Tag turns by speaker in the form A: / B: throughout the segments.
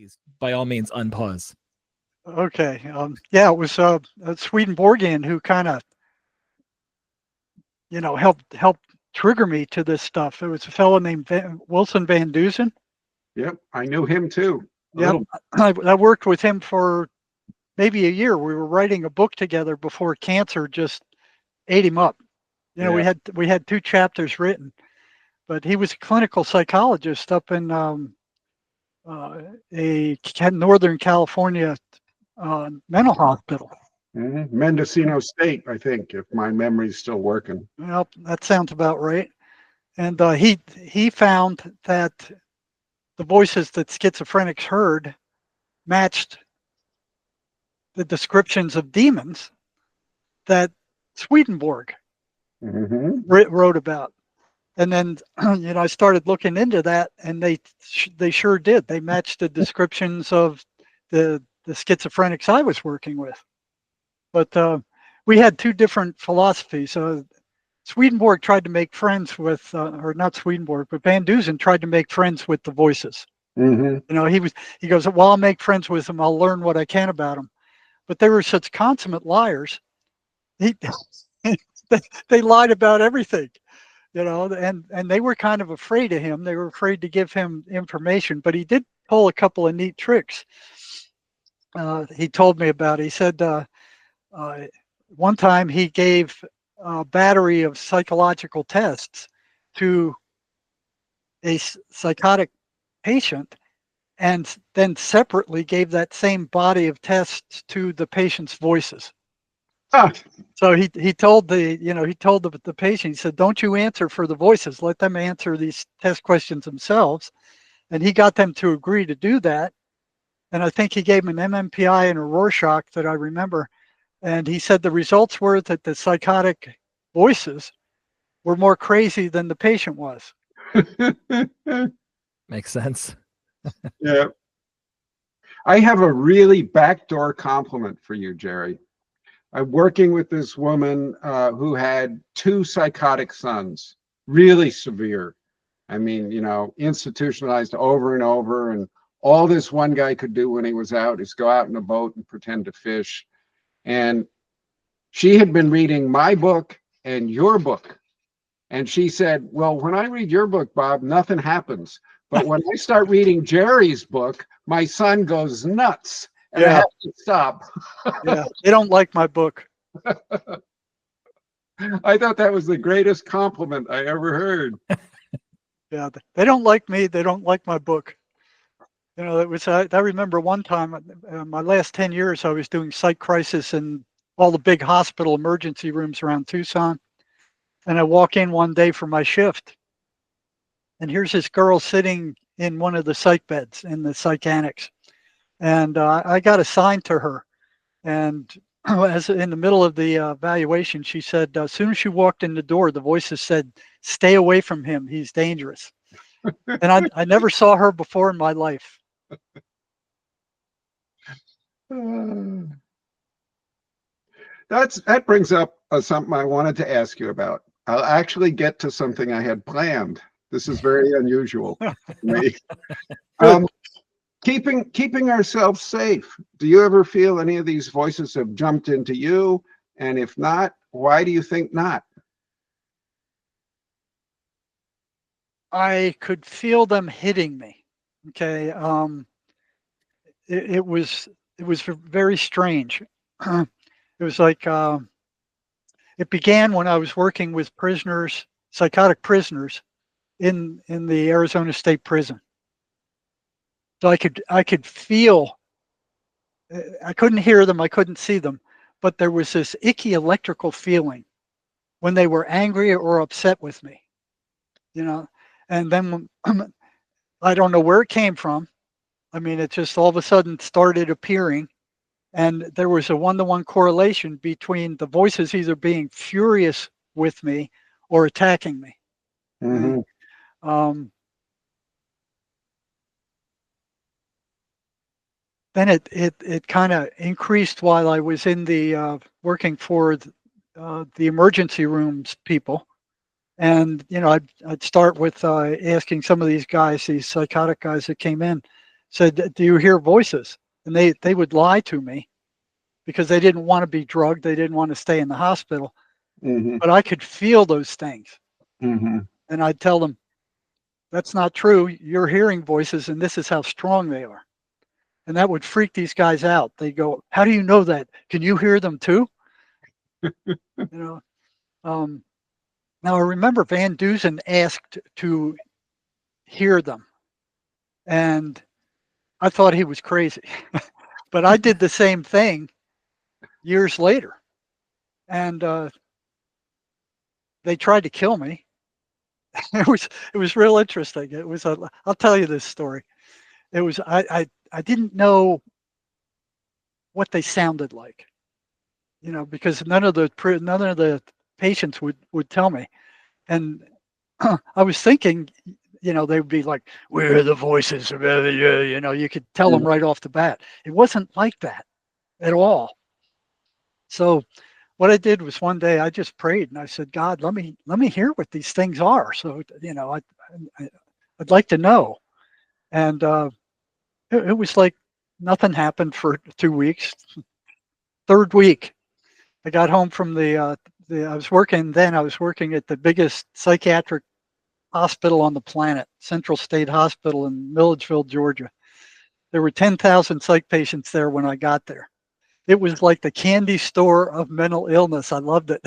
A: please, by all means, unpause.
B: Okay. Yeah, it was Swedenborgian who kind of, helped trigger me to this stuff. It was a fellow named Wilson Van Dusen.
C: Yep, I knew him too.
B: Yep, I worked with him for maybe a year. We were writing a book together before cancer just ate him up. We had 2 chapters written, but he was a clinical psychologist up in a Northern California mental hospital.
C: Mm-hmm. Mendocino State, I think, if my memory's still working.
B: Well, that sounds about right. And he found that the voices that schizophrenics heard matched the descriptions of demons that Swedenborg wrote about. And then, I started looking into that, and they sure did. They matched the descriptions of the schizophrenics I was working with. But we had 2 different philosophies. Swedenborg tried to make friends with, or not Swedenborg, but Van Dusen tried to make friends with the voices.
C: Mm-hmm.
B: He goes, well, I'll make friends with them. I'll learn what I can about them. But they were such consummate liars. They lied about everything, and they were kind of afraid of him. They were afraid to give him information, but he did pull a couple of neat tricks. He told me about it. He said one time he gave a battery of psychological tests to a psychotic patient, and then separately gave that same body of tests to the patient's voices. So he told the patient, he said, don't you answer for the voices, let them answer these test questions themselves. And he got them to agree to do that. And I think he gave him an MMPI and a Rorschach that I remember. And he said the results were that the psychotic voices were more crazy than the patient was.
A: Makes sense.
C: Yeah. I have a really backdoor compliment for you, Jerry. I'm working with this woman who had 2 psychotic sons, really severe. I mean, institutionalized over and over. And all this one guy could do when he was out is go out in a boat and pretend to fish. And she had been reading my book and your book. And she said, well, when I read your book, Bob, nothing happens. But when I start reading Jerry's book, my son goes nuts. And I have to stop.
B: Yeah, they don't like my book.
C: I thought that was the greatest compliment I ever heard.
B: Yeah, they don't like me. They don't like my book. It was. I remember one time, my last 10 years, I was doing psych crisis in all the big hospital emergency rooms around Tucson. And I walk in one day for my shift, and here's this girl sitting in one of the psych beds in the psych annex. And I got assigned to her. And as in the middle of the evaluation, she said, as soon as she walked in the door, the voices said, stay away from him. He's dangerous. And I never saw her before in my life.
C: That brings up something I wanted to ask you about. I'll actually get to something I had planned. This is very unusual for me. Keeping ourselves safe. Do you ever feel any of these voices have jumped into you? And if not, why do you think not?
B: I could feel them hitting me. Okay. It was very strange. It was like it began when I was working with prisoners, psychotic prisoners, in the Arizona State Prison. So I could feel. I couldn't hear them. I couldn't see them, but there was this icky electrical feeling when they were angry or upset with me. And then I don't know where it came from. I mean, it just all of a sudden started appearing. And there was a 1-to-1 correlation between the voices either being furious with me or attacking me.
C: Mm-hmm.
B: Then it kind of increased while I was in the working for the emergency rooms people. And, I'd start with asking some of these guys, these psychotic guys that came in, said, "Do you hear voices?" And they would lie to me because they didn't want to be drugged. They didn't want to stay in the hospital.
C: Mm-hmm.
B: But I could feel those things.
C: Mm-hmm.
B: And I'd tell them, "That's not true. You're hearing voices, and this is how strong they are." And that would freak these guys out. They go, "How do you know that? Can you hear them too?" You know. Now I remember Van Dusen asked to hear them, and I thought he was crazy. But I did the same thing years later, and they tried to kill me. It was real interesting. It was a. I'll tell you this story. It was I didn't know what they sounded like, because none of the patients would tell me, and I was thinking, they would be like, "Where are the voices?" You could tell them right off the bat. It wasn't like that at all. So what I did was one day I just prayed and I said, "God, let me hear what these things are." So I'd like to know. And it was like nothing happened for 2 weeks. Third week, I got home from I was working then. I was working at the biggest psychiatric hospital on the planet, Central State Hospital in Milledgeville, Georgia. There were 10,000 psych patients there when I got there. It was like the candy store of mental illness. I loved it.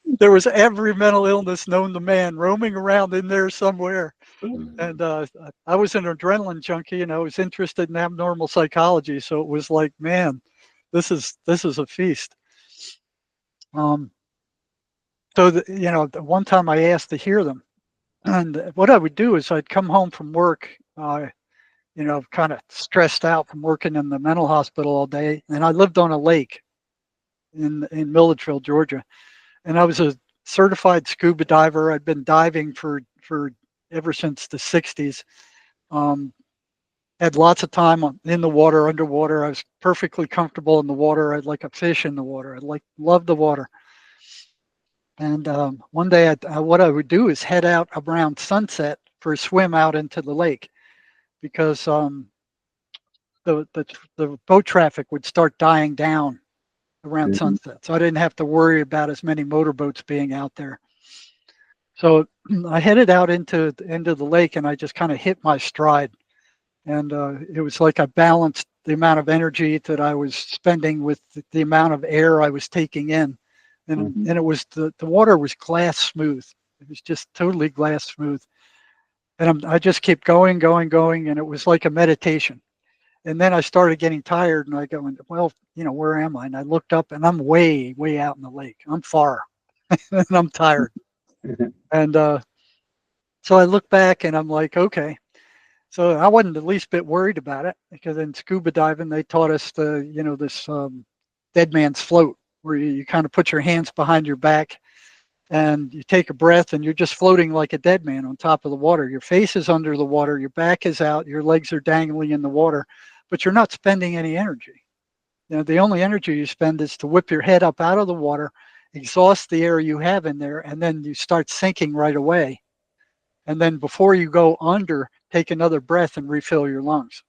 B: There was every mental illness known to man roaming around in there somewhere. And I was an adrenaline junkie, and I was interested in abnormal psychology. So it was like, man, this is a feast. So the one time I asked to hear them, and what I would do is I'd come home from work, kind of stressed out from working in the mental hospital all day, and I lived on a lake in Milledgeville, Georgia, and I was a certified scuba diver. I'd been diving for ever since the '60s. Had lots of time in the water, underwater. I was perfectly comfortable in the water. I'd like a fish in the water. Love the water. And one day, what I would do is head out around sunset for a swim out into the lake, because the boat traffic would start dying down around sunset, so I didn't have to worry about as many motorboats being out there. So I headed out into the lake, and I just kind of hit my stride, and it was like I balanced the amount of energy that I was spending with the amount of air I was taking in. And it was the water was glass smooth. It was just totally glass smooth. And I just kept going, and it was like a meditation. And then I started getting tired, and I go, "Well, where am I?" And I looked up, and I'm way, way out in the lake. I'm far, and I'm tired. And so I look back, and I'm like, okay. So I wasn't the least bit worried about it, because in scuba diving they taught us this dead man's float, where you kind of put your hands behind your back and you take a breath, and you're just floating like a dead man on top of the water. Your face is under the water, your back is out, your legs are dangling in the water, but you're not spending any energy. The only energy you spend is to whip your head up out of the water, exhaust the air you have in there, and then you start sinking right away. And then before you go under, take another breath and refill your lungs.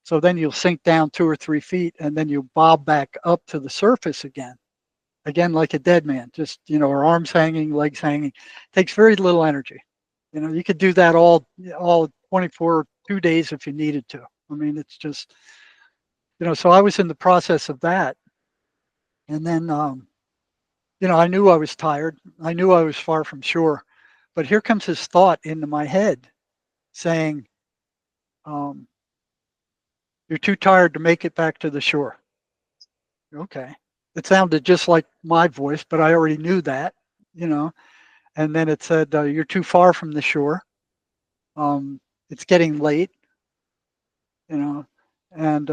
B: So then you'll sink down 2 or 3 feet, and then you bob back up to the surface again like a dead man, just, our arms hanging, legs hanging. Takes very little energy. You could do that all 24, 2 days if you needed to. I mean, it's just, so I was in the process of that. And then, I knew I was tired. I knew I was far from shore. But here comes this thought into my head saying, "You're too tired to make it back to the shore." Okay. It sounded just like my voice, but I already knew that, you know. And then it said, "You're too far from the shore. It's getting late, you know, and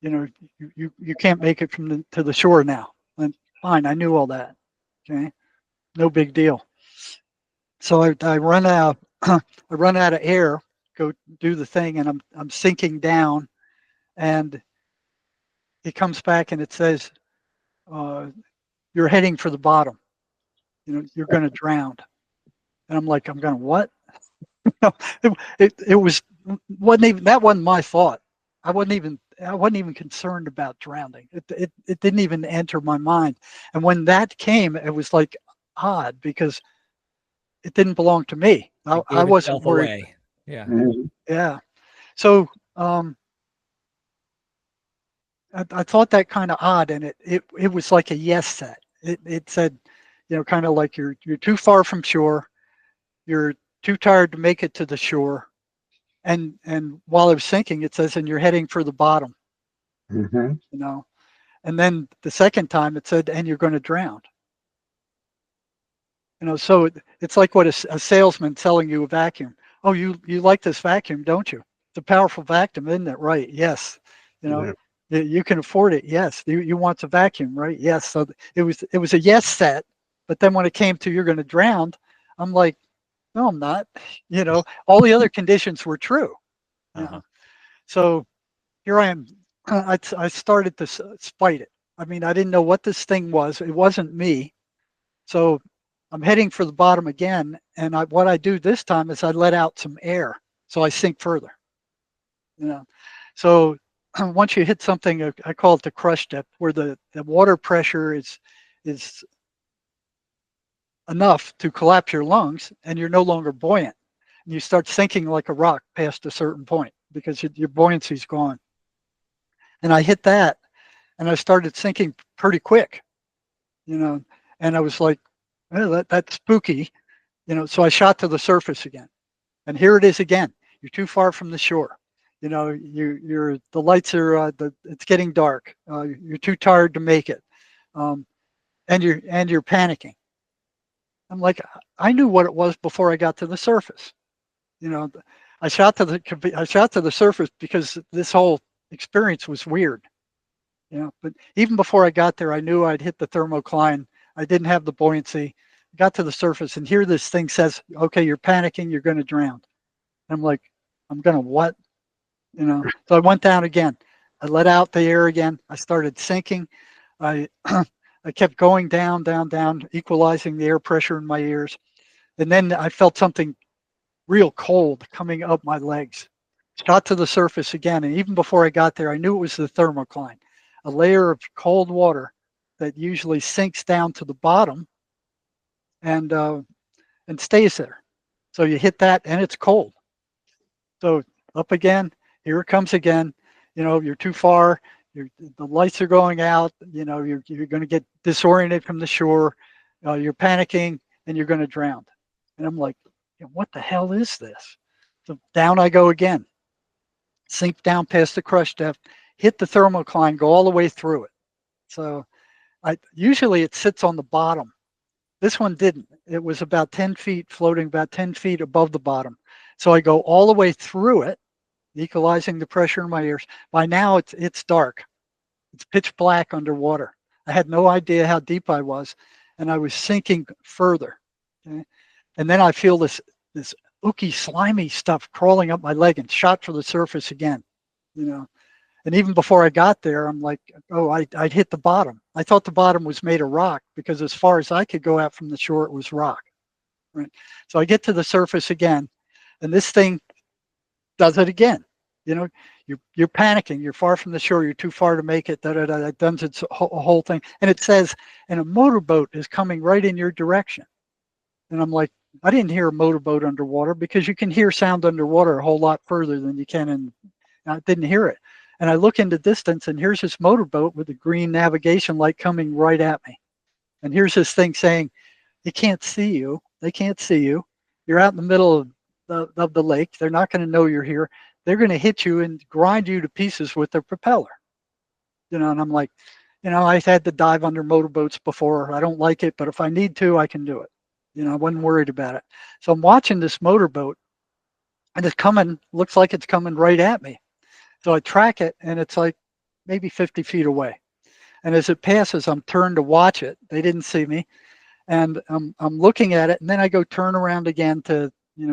B: you can't make it to the shore now." And fine, I knew all that. Okay, no big deal. So I run out, I run out of air, go do the thing, and I'm sinking down, and it comes back and it says, "You're heading for the bottom. You're going to drown." And I'm like, "I'm going to what?" it was that wasn't my thought. I wasn't even concerned about drowning. It didn't even enter my mind. And when that came, it was like odd because it didn't belong to me.
A: It
B: I
A: gave
B: wasn't
A: itself
B: worried.
A: away. Yeah.
C: Mhm.
B: Yeah. So I thought that kind of odd, and it was like a yes set. It said, kind of like you're too far from shore, you're too tired to make it to the shore, and while I was sinking, it says, and you're heading for the bottom,
C: Mhm.
B: and then the second time it said, and you're going to drown. So it's like what a salesman selling you a vacuum. Oh, you like this vacuum, don't you? It's a powerful vacuum, isn't it? Right? Yes. You know,
C: Yeah.
B: you can afford it. Yes. You want the vacuum, right? Yes. So it was a yes set, but then when it came to you're going to drown, I'm like, no, I'm not. All the other conditions were true.
A: Uh-huh.
B: So here I am. I started to spite it. I mean, I didn't know what this thing was. It wasn't me. So I'm heading for the bottom again. And what I do this time is I let out some air. So I sink further. So once you hit something, I call it the crush depth, where the water pressure is enough to collapse your lungs and you're no longer buoyant. And you start sinking like a rock past a certain point because your buoyancy's gone. And I hit that and I started sinking pretty quick, and I was like, that's spooky, so I shot to the surface again. And here it is again. You're too far from the shore. The lights are, it's getting dark. You're too tired to make it. And you're panicking. I'm like, I knew what it was before I got to the surface. You know, I shot to the surface because this whole experience was weird. But even before I got there, I knew I'd hit the thermocline. I didn't have the buoyancy. Got to the surface, and here this thing says, "Okay, you're panicking. You're going to drown." I'm like, "I'm going to what?" So I went down again. I let out the air again. I started sinking. I I kept going down, down, down, equalizing the air pressure in my ears. And then I felt something real cold coming up my legs. Got to the surface again. And even before I got there, I knew it was the thermocline, a layer of cold water that usually sinks down to the bottom and stays there. So you hit that and it's cold. So up again, here it comes again. You're too far. The lights are going out. You're going to get disoriented from the shore. You're panicking and you're going to drown. And I'm like, what the hell is this? So down I go again. Sink down past the crush depth, hit the thermocline, go all the way through it. So usually it sits on the bottom. This one didn't. It was about 10 feet, floating about 10 feet above the bottom. So I go all the way through it, equalizing the pressure in my ears. By now it's dark. It's pitch black underwater. I had no idea how deep I was, and I was sinking further. Okay? And then I feel this ooky, slimy stuff crawling up my leg and shot for the surface again. And even before I got there, I'm like, oh, I'd hit the bottom. I thought the bottom was made of rock because as far as I could go out from the shore, it was rock. Right. So I get to the surface again, and this thing does it again. You're panicking. You're far from the shore. You're too far to make it. It does its whole thing, and it says, and a motorboat is coming right in your direction. And I'm like, I didn't hear a motorboat underwater because you can hear sound underwater a whole lot further than you can in. I didn't hear it. And I look into distance, and here's this motorboat with a green navigation light coming right at me. And here's this thing saying, "They can't see you. They can't see you. You're out in the middle of the lake. They're not going to know you're here. They're going to hit you and grind you to pieces with their propeller." And I'm like, I've had to dive under motorboats before. I don't like it, but if I need to, I can do it. I wasn't worried about it. So I'm watching this motorboat, and it's coming. Looks like it's coming right at me. So I track it, and it's like maybe 50 feet away. And as it passes, I'm turned to watch it. They didn't see me. And I'm looking at it, and then I go turn around again to,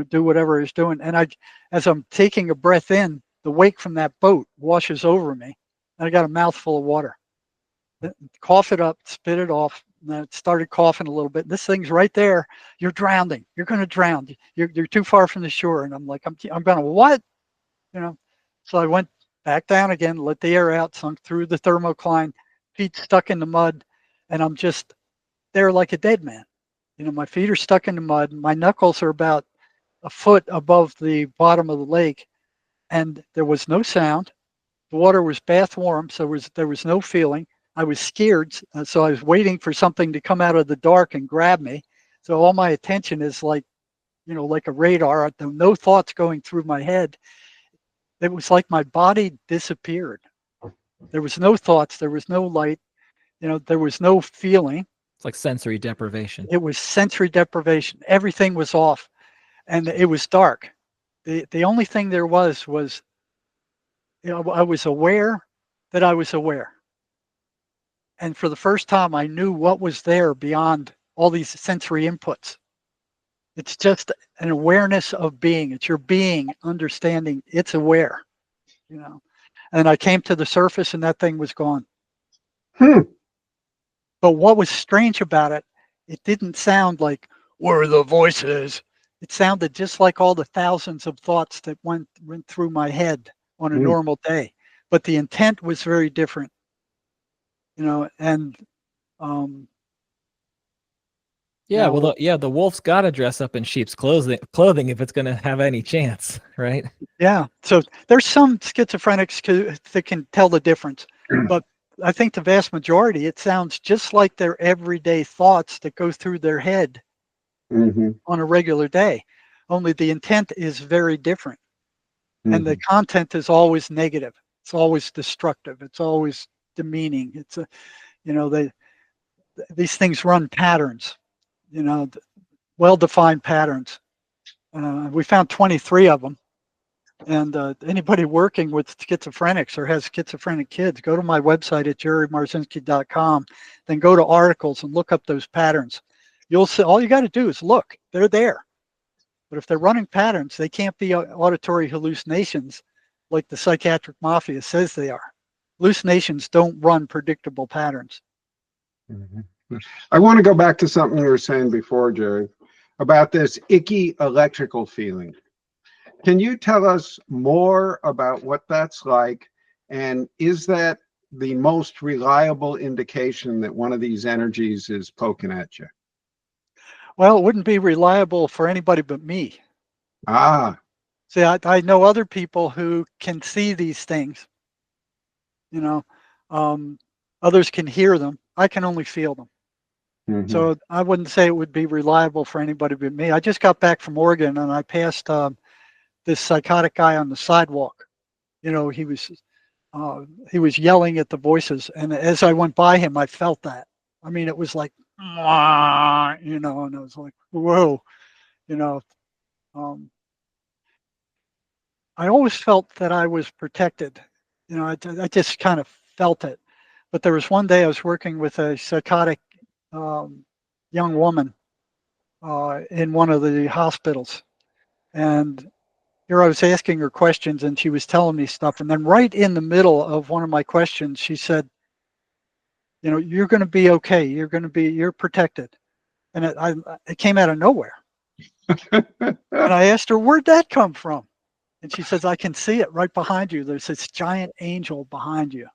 B: do whatever it's doing. And as I'm taking a breath in, the wake from that boat washes over me. And I got a mouthful of water. Cough it up, spit it off. And then it started coughing a little bit. This thing's right there. You're drowning. You're going to drown. You're too far from the shore. And I'm like, I'm going to what? you know. So I went back down again, let the air out, sunk through the thermocline, feet stuck in the mud, and I'm just there like a dead man. You know, my feet are stuck in the mud. My knuckles are about a foot above the bottom of the lake, and there was no sound. The water was bath warm, so there was no feeling. I was scared, so I was waiting for something to come out of the dark and grab me. So all my attention is like, you know, like a radar. No thoughts going through my head. It was like my body disappeared. There was no thoughts. There was no light. You know, there was no feeling.
A: It's like sensory deprivation.
B: It was sensory deprivation. Everything was off, and it was dark. The only thing there was, you know, I was aware that I was aware. And for the first time, I knew what was there beyond all these sensory inputs. It's just an awareness of being. It's your being understanding it's aware, you know. And I came to the surface and that thing was gone. But what was strange about it, it didn't sound like, where are the voices? It sounded just like all the thousands of thoughts that went through my head on a normal day. But the intent was very different, you know, and
A: Yeah,
B: now,
A: well, the wolf's got to dress up in sheep's clothing if it's going to have any chance, right?
B: yeah. So there's some schizophrenics that can tell the difference, but I think the vast majority, it sounds just like their everyday thoughts that go through their head on a regular day. Only the intent is very different, and the content is always negative. It's always destructive. It's always demeaning. It's a, you know, these things run patterns, you know, well-defined patterns. We found 23 of them. And anybody working with schizophrenics or has schizophrenic kids, go to my website at jerrymarzinsky.com, then go to articles and look up those patterns. You'll see, all you got to do is look, they're there. But if they're running patterns, they can't be auditory hallucinations like the psychiatric mafia says they are. Hallucinations don't run predictable patterns.
C: I want to go back to something you were saying before, Jerry, about this icky electrical feeling. Can you tell us more about what that's like? And is that the most reliable indication that one of these energies is poking at you?
B: Well, it wouldn't be reliable for anybody but me.
C: Ah.
B: See, I know other people who can see these things. You know, others can hear them. I can only feel them. So I wouldn't say it would be reliable for anybody but me. I just got back from Oregon and I passed this psychotic guy on the sidewalk. You know, he was yelling at the voices, and as I went by him, I felt that. I mean, it was like, you know, and I was like, whoa, you know. I always felt that I was protected. You know, I just kind of felt it. But there was one day I was working with a psychotic young woman in one of the hospitals, and here I was asking her questions and she was telling me stuff. And then right in the middle of one of my questions, she said, you know, you're going to be okay. You're protected. And it came out of nowhere. And I asked her, where'd that come from? And she says, I can see it right behind you. There's this giant angel behind you.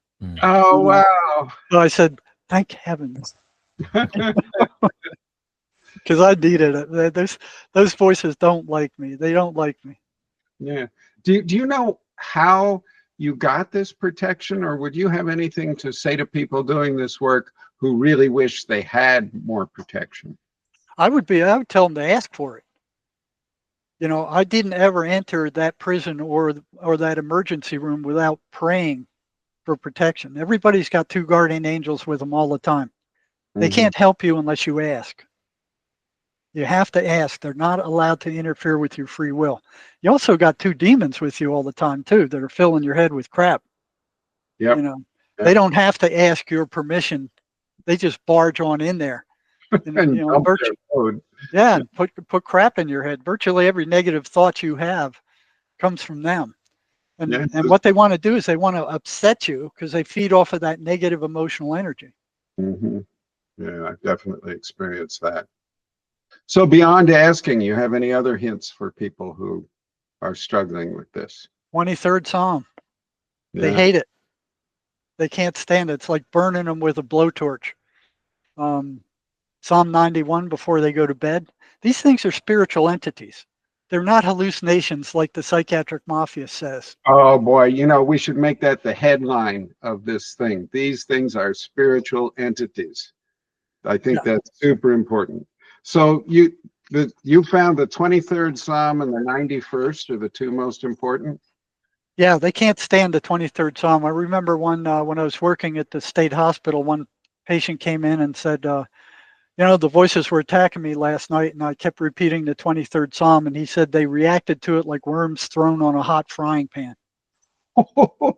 C: Oh, wow.
B: So I said, thank heavens. Because I needed it. Those voices don't like me. They don't like me.
C: Yeah. Do you know how you got this protection, or would you have anything to say to people doing this work who really wish they had more protection?
B: I would tell them to ask for it. You know, I didn't ever enter that prison or that emergency room without praying for protection. Everybody's got 2 guardian angels with them all the time. They can't help you unless you ask. You have to ask. They're not allowed to interfere with your free will. You also got 2 demons with you all the time too that are filling your head with crap.
C: Yep.
B: You know, they don't have to ask your permission. They just barge on in there. And you know, yeah, put crap in your head. Virtually every negative thought you have comes from them. And what they want to do is they want to upset you because they feed off of that negative emotional energy.
C: Yeah, I've definitely experienced that. So beyond asking, you have any other hints for people who are struggling with this?
B: 23rd Psalm. They
C: Yeah.
B: hate it. They can't stand it. It's like burning them with a blowtorch. Psalm 91 before they go to bed. These things are spiritual entities. They're not hallucinations like the psychiatric mafia says.
C: Oh boy, you know, we should make that the headline of this thing. These things are spiritual entities. I think
B: Yeah.
C: that's super important. So you found the 23rd Psalm and the 91st are the two most important?
B: Yeah, they can't stand the 23rd Psalm. I remember when I was working at the state hospital, one patient came in and said, the voices were attacking me last night, and I kept repeating the 23rd Psalm, and he said they reacted to it like worms thrown on a hot frying pan. So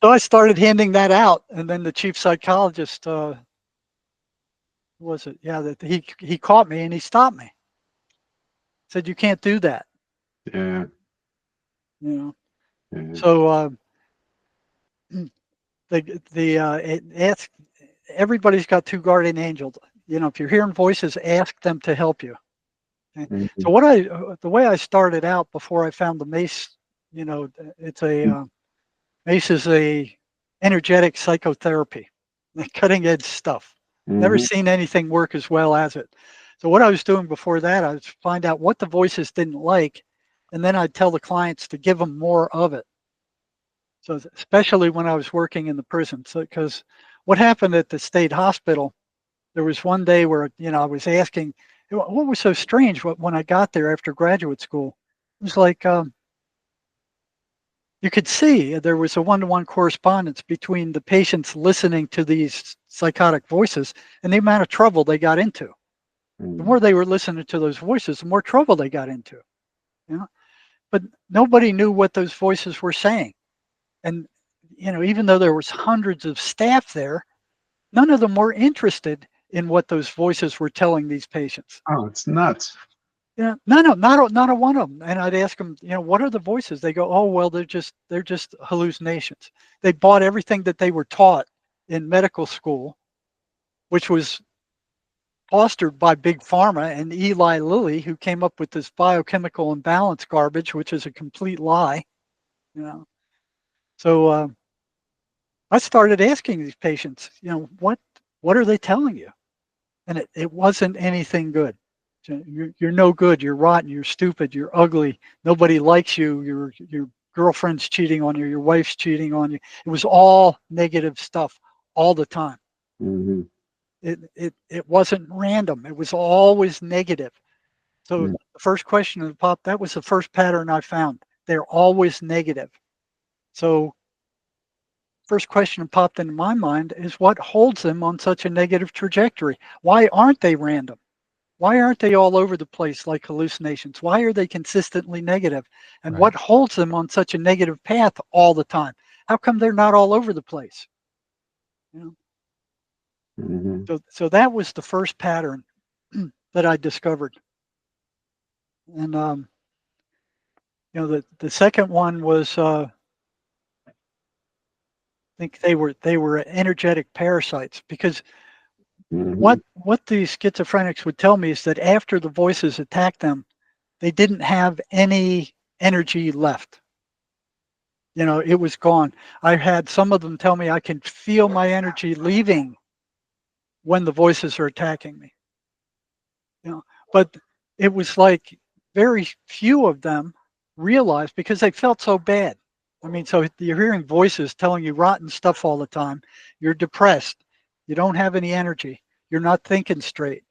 B: I started handing that out, and then the chief psychologist, was it? Yeah, that he caught me and he stopped me. Said you can't do that.
C: Yeah.
B: You know.
C: Yeah.
B: So everybody's got two guardian angels. If you're hearing voices, ask them to help you. Okay?
C: Mhm.
B: So the way I started out before I found the Mace, it's Mace is a energetic psychotherapy, cutting edge stuff. Never
C: Mhm.
B: seen anything work as well as it. So what I was doing before that, I was find out what the voices didn't like, and then I'd tell the clients to give them more of it. So especially when I was working in the prison, so because what happened at the state hospital, there was one day where I was asking, what was so strange when I got there after graduate school, it was like you could see there was a one-to-one correspondence between the patients listening to these psychotic voices and the amount of trouble they got into. The more they were listening to those voices, the more trouble they got into. But nobody knew what those voices were saying. And even though there was hundreds of staff there, none of them were interested in what those voices were telling these patients.
C: Oh, it's nuts.
B: Yeah, no, not a one of them. And I'd ask them, what are the voices? They go, oh, well, they're just hallucinations. They bought everything that they were taught in medical school, which was fostered by Big Pharma and Eli Lilly, who came up with this biochemical imbalance garbage, which is a complete lie. So I started asking these patients, what are they telling you? And it wasn't anything good. You're no good. You're rotten. You're stupid. You're ugly. Nobody likes you. Your girlfriend's cheating on you. Your wife's cheating on you. It was all negative stuff all the time.
C: Mm-hmm.
B: It wasn't random. It was always negative. So the first question that popped, that was the first pattern I found. They're always negative. So first question that popped into my mind is what holds them on such a negative trajectory? Why aren't they random? Why aren't they all over the place like hallucinations? Why are they consistently negative? And
C: Right.
B: what holds them on such a negative path all the time? How come they're not all over the place?
C: Mm-hmm.
B: So that was the first pattern that I discovered. And the second one was I think they were energetic parasites, because
C: Mm-hmm.
B: what the schizophrenics would tell me is that after the voices attacked them, they didn't have any energy left. It was gone. I had some of them tell me I can feel my energy leaving when the voices are attacking me. But it was like very few of them realized, because they felt so bad. I mean, so you're hearing voices telling you rotten stuff all the time. You're depressed. You don't have any energy. You're not thinking straight.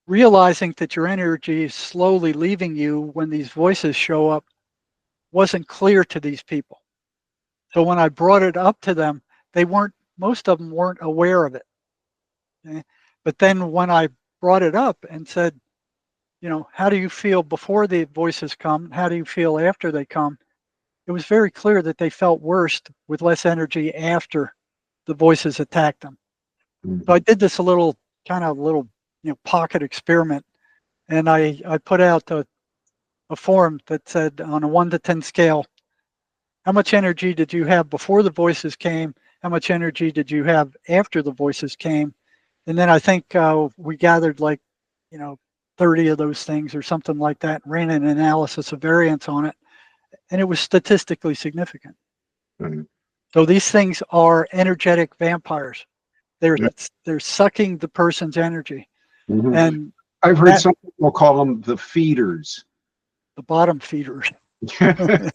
B: Realizing that your energy is slowly leaving you when these voices show up wasn't clear to these people. So when I brought it up to them, most of them weren't aware of it. Okay? But then when I brought it up and said, how do you feel before the voices come? How do you feel after they come? It was very clear that they felt worse with less energy after the voices attacked them.
C: Mm-hmm.
B: So I did this little pocket experiment, and I put out a form that said, on a 1 to 10 scale, how much energy did you have before the voices came? How much energy did you have after the voices came? And then I think we gathered 30 of those things or something like that, ran an analysis of variance on it, and it was statistically significant.
C: Mhm.
B: So these things are energetic vampires. They're
C: Yeah.
B: they're sucking the person's energy,
C: Mhm.
B: and
C: I've heard
B: that
C: some people call them the feeders.
B: the bottom feeders.
C: I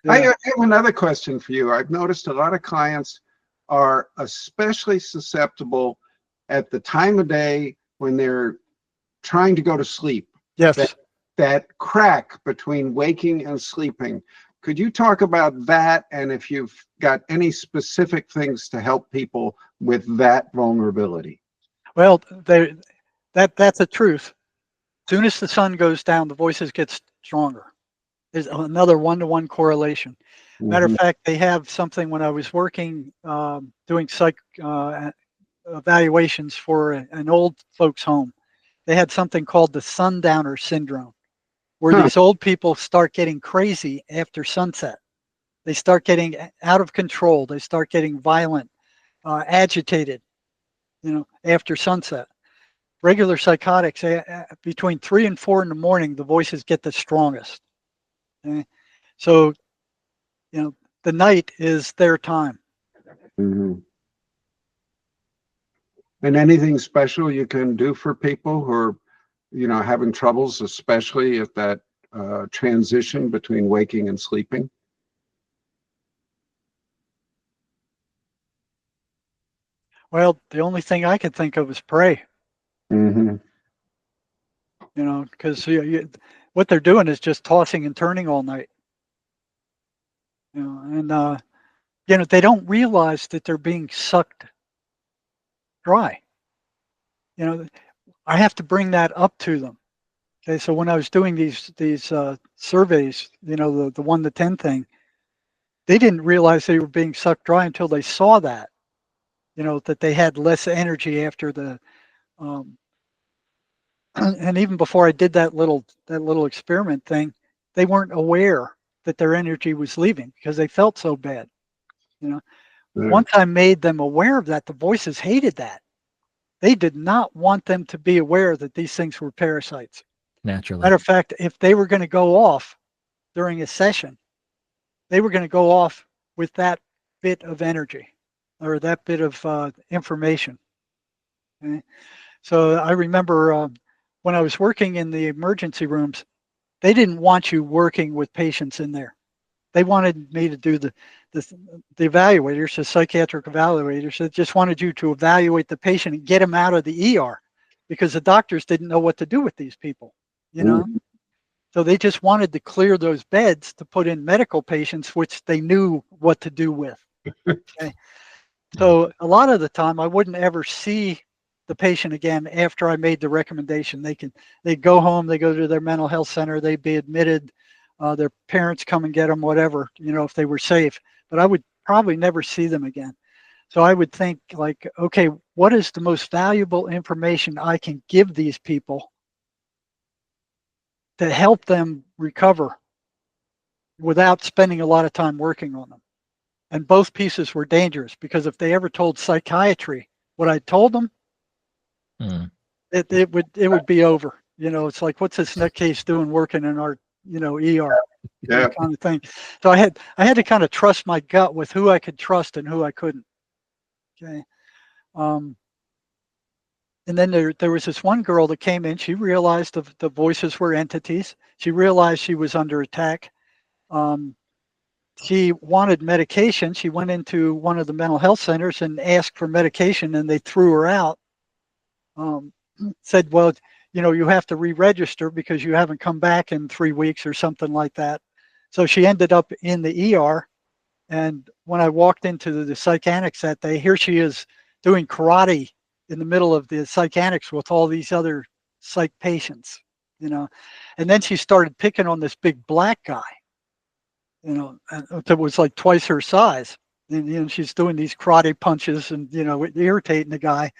B: Yeah.
C: have another question for you. I've noticed a lot of clients are especially susceptible at the time of day when they're trying to go to sleep.
B: Yes.
C: That crack between waking and sleeping. Could you talk about that, and if you've got any specific things to help people with that vulnerability?
B: Well, that's the truth. Soon as the sun goes down, the voices get stronger. There's another one-to-one correlation. Matter of
C: Mhm.
B: fact, they have something when I was working doing psych evaluations for an old folks' home. They had something called the sundowner syndrome, where
C: Huh.
B: these old people start getting crazy after sunset. They start getting out of control. They start getting violent, agitated, after sunset. Regular psychotics, between 3 and 4 in the morning, the voices get the strongest. Okay? So, the night is their time.
C: Mhm. And anything special you can do for people who are, having troubles, especially at that transition between waking and sleeping?
B: Well, the only thing I could think of is pray,
C: Hmm.
B: because what they're doing is just tossing and turning all night. And they don't realize that they're being sucked dry. You know, I have to bring that up to them. Okay, so when I was doing these surveys, the 1 to 10 thing, they didn't realize they were being sucked dry until they saw that. That they had less energy after the, um, and even before I did that little experiment thing, they weren't aware that their energy was leaving because they felt so bad. You know,
C: Yeah.
B: Once I made them aware of that, the voices hated that. They did not want them to be aware that these things were parasites.
A: Naturally.
B: Matter of fact, if they were going to go off during a session, they were going to go off with that bit of energy or that bit of information. Okay? So I remember when I was working in the emergency rooms, they didn't want you working with patients in there. They wanted me to do the evaluators, the psychiatric evaluators. They just wanted you to evaluate the patient and get him out of the ER because the doctors didn't know what to do with these people. You know,
C: Mhm.
B: So they just wanted to clear those beds to put in medical patients, which they knew what to do with. Okay. So a lot of the time, I wouldn't ever see the patient again after I made the recommendation. They'd go home, they go to their mental health center, they'd be admitted, their parents come and get them, whatever, if they were safe. But I would probably never see them again. So I would think like, okay, what is the most valuable information I can give these people to help them recover without spending a lot of time working on them? And both pieces were dangerous because if they ever told psychiatry what I told them,
A: Mm.
B: it would be over. It's like, what's this nutcase doing working in our, ER,
C: Yeah.
B: kind of thing. So I had to kind of trust my gut with who I could trust and who I couldn't. Okay. Um, and then there was this one girl that came in. She realized the voices were entities. She realized she was under attack. Um, she wanted medication. She went into one of the mental health centers and asked for medication, and they threw her out. Um, Said, well, you have to re-register because you haven't come back in 3 weeks or something like that. So she ended up in the ER. And when I walked into the psych annex that day, here she is doing karate in the middle of the psych annex with all these other psych patients, And then she started picking on this big black guy, that was like twice her size. And, she's doing these karate punches and, irritating the guy.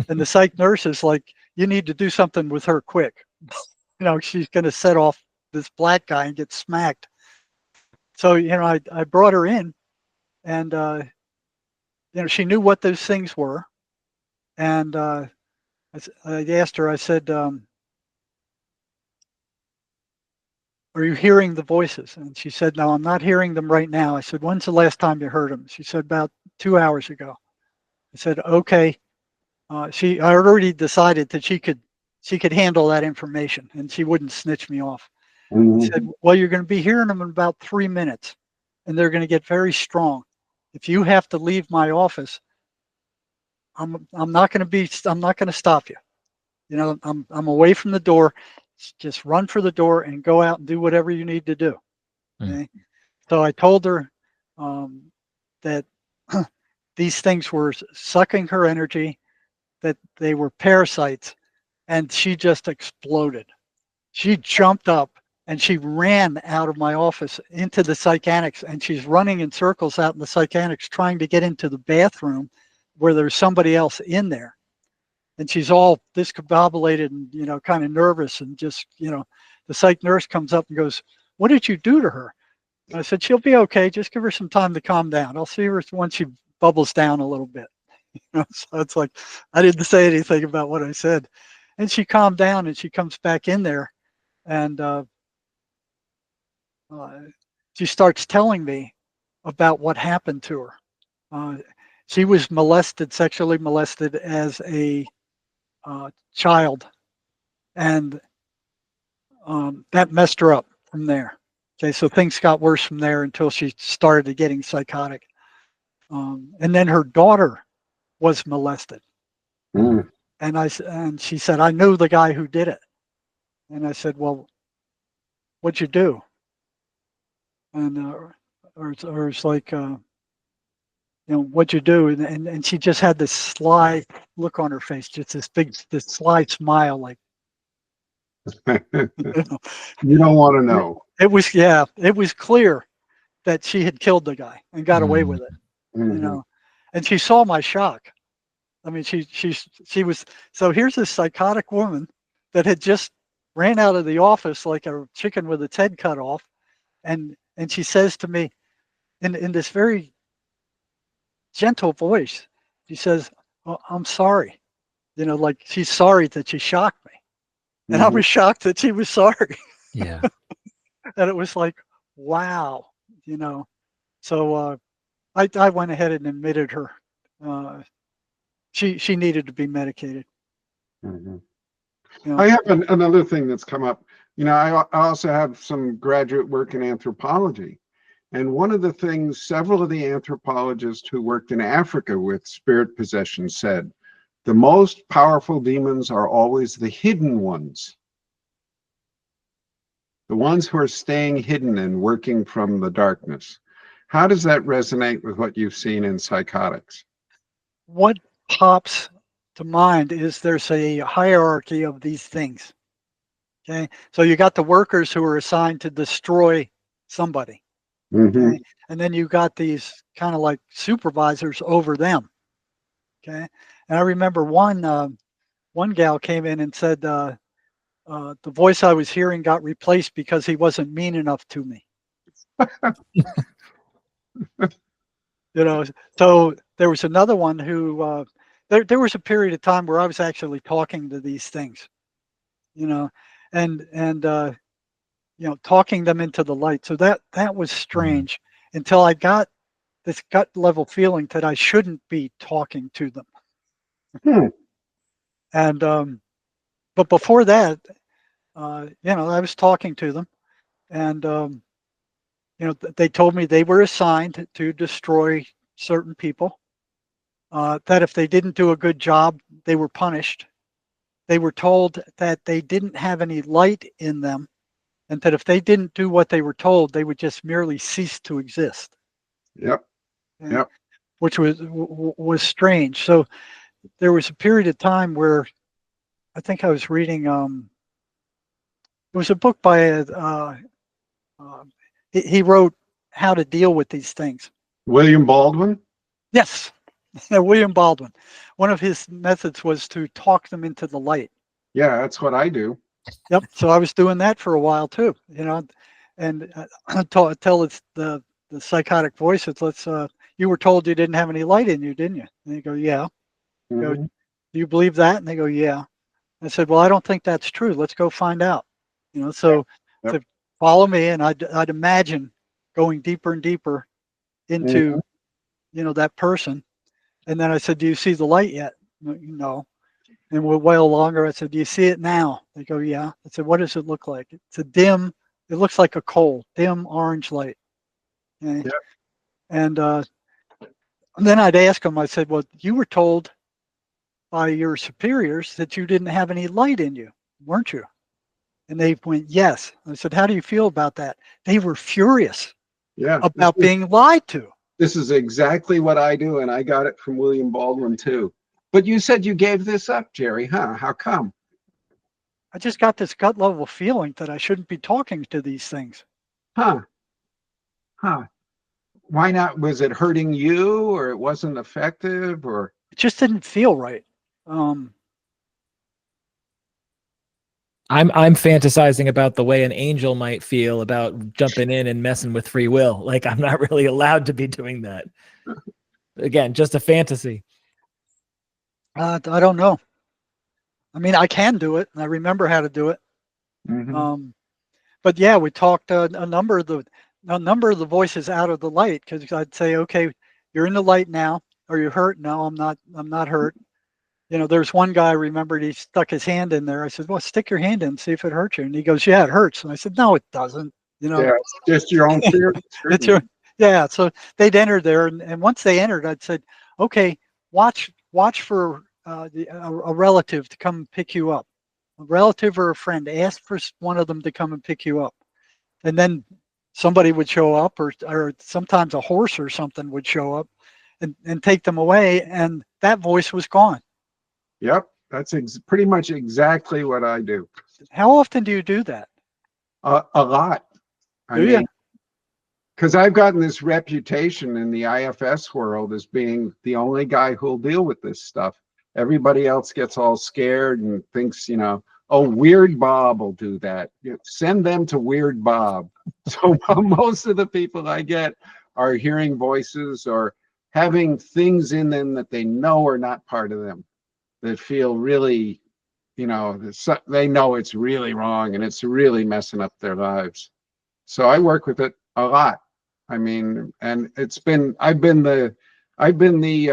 B: And the psych nurse is like, you need to do something with her quick. She's going to set off this black guy and get smacked. So, I brought her in and, she knew what those things were. And I asked her, I said, are you hearing the voices? And she said, no, I'm not hearing them right now. I said, when's the last time you heard them? She said, about 2 hours ago. I said, okay. I already decided that she could handle that information and she wouldn't snitch me off. I said, well, you're going to be hearing them in about 3 minutes and they're going to get very strong. If you have to leave my office, I'm not going to stop you. You know, I'm away from the door. Just run for the door and go out and do whatever you need to do. Okay. So I told her that these things were sucking her energy, that they were parasites, and she just exploded. She jumped up and she ran out of my office into the psychiatrics, and she's running in circles out in the psychiatrics trying to get into the bathroom where there's somebody else in there. And she's all discombobulated and, you know, kind of nervous, and just, you know, the psych nurse comes up and goes, what did you do to her? And I said, she'll be okay. Just give her some time to calm down. I'll see her once she bubbles down a little bit. You know, so it's like, I didn't say anything about what I said. And she calmed down and she comes back in there, and she starts telling me about what happened to her. She was sexually molested as a child, and that messed her up from there. Okay, so things got worse from there until she started getting psychotic. And then her daughter was molested. And she said, I knew the guy who did it. And I said, well, what'd you do? And or it's like, you know, what'd you do? And she just had this sly look on her face, just this sly smile, like,
C: You don't want to know.
B: It was clear that she had killed the guy and got away with it. You know, and she saw my shock. I mean, she was, so here's this psychotic woman that had just ran out of the office like a chicken with its head cut off, and she says to me in this very gentle voice, she says, oh, I'm sorry. You know, like she's sorry that she shocked me. And I was shocked that she was sorry.
A: Yeah.
B: And it was like, wow, you know. So I went ahead and admitted her. She needed to be medicated. You know.
C: I have another thing that's come up. You know, I also have some graduate work in anthropology. And one of the things several of the anthropologists who worked in Africa with spirit possession said, the most powerful demons are always the hidden ones. The ones who are staying hidden and working from the darkness. How does that resonate with what you've seen in psychotics?
B: What pops to mind is there's a hierarchy of these things. Okay, so you got the workers who are assigned to destroy somebody. Okay? And then you got these kind of like supervisors over them. Okay, and I remember one gal came in and said, the voice I was hearing got replaced because he wasn't mean enough to me. You know, so there was another one who there was a period of time where I was actually talking to these things, you know, and you know, talking them into the light. So that was strange until I got this gut level feeling that I shouldn't be talking to them. And but before that, you know, I was talking to them, and you know, they told me they were assigned to destroy certain people. That if they didn't do a good job, they were punished. They were told that they didn't have any light in them, and that if they didn't do what they were told, they would just merely cease to exist.
C: Yep.
B: Which was strange. So there was a period of time where I think I was reading. It was a book by he wrote How to Deal with These Things.
C: William Baldwin?
B: Yes, William Baldwin. One of his methods was to talk them into the light.
C: Yeah, that's what I do.
B: Yep. So I was doing that for a while too, you know, and tell it's the psychotic voice. It's you were told you didn't have any light in you, didn't you? And you go, yeah. do you believe that? And they go, yeah. I said, well, I don't think that's true. Let's go find out. So
C: Yep.
B: to follow me, and I'd imagine going deeper and deeper into, that person. And then I said, do you see the light yet? No. And we'll wail longer. I said, do you see it now? They go, yeah. I said, what does it look like? It's a dim, it looks like a coal, dim orange light. Okay?
C: Yep.
B: And then I'd ask them, I said, well, you were told by your superiors that you didn't have any light in you, weren't you? And they went, yes. I said, how do you feel about that? They were furious about being lied to.
C: This is exactly what I do, and I got it from William Baldwin too. But you said you gave this up, Jerry, huh? How come?
B: I just got this gut level feeling that I shouldn't be talking to these things.
C: Huh. Why not? Was it hurting you, or it wasn't effective, or?
B: It just didn't feel right.
A: I'm fantasizing about the way an angel might feel about jumping in and messing with free will. Like, I'm not really allowed to be doing that. Again, just a fantasy.
B: I don't know. I mean, I can do it, and I remember how to do it.
C: Mm-hmm.
B: But yeah, we talked a number of the voices out of the light, because I'd say, okay, you're in the light now. Are you hurt? No, I'm not hurt. There's one guy I remembered, he stuck his hand in there. I said, well, stick your hand in, see if it hurts you. And he goes, yeah, it hurts. And I said, no, it doesn't.
C: Yeah, it's just your own fear.
B: Yeah. So they'd entered there, and once they entered, I'd said, okay, watch for a relative to come pick you up, a relative or a friend. Ask for one of them to come and pick you up, and then somebody would show up, or sometimes a horse or something would show up, and take them away, and that voice was gone.
C: Yep, that's pretty much exactly what I do.
B: How often do you do that?
C: A lot. I mean, because I've gotten this reputation in the IFS world as being the only guy who'll deal with this stuff. Everybody else gets all scared and thinks, oh, Weird Bob will do that. Send them to Weird Bob. So most of the people I get are hearing voices or having things in them that they know are not part of them, that feel really, they know it's really wrong and it's really messing up their lives. So I work with it a lot. I mean, and I've been the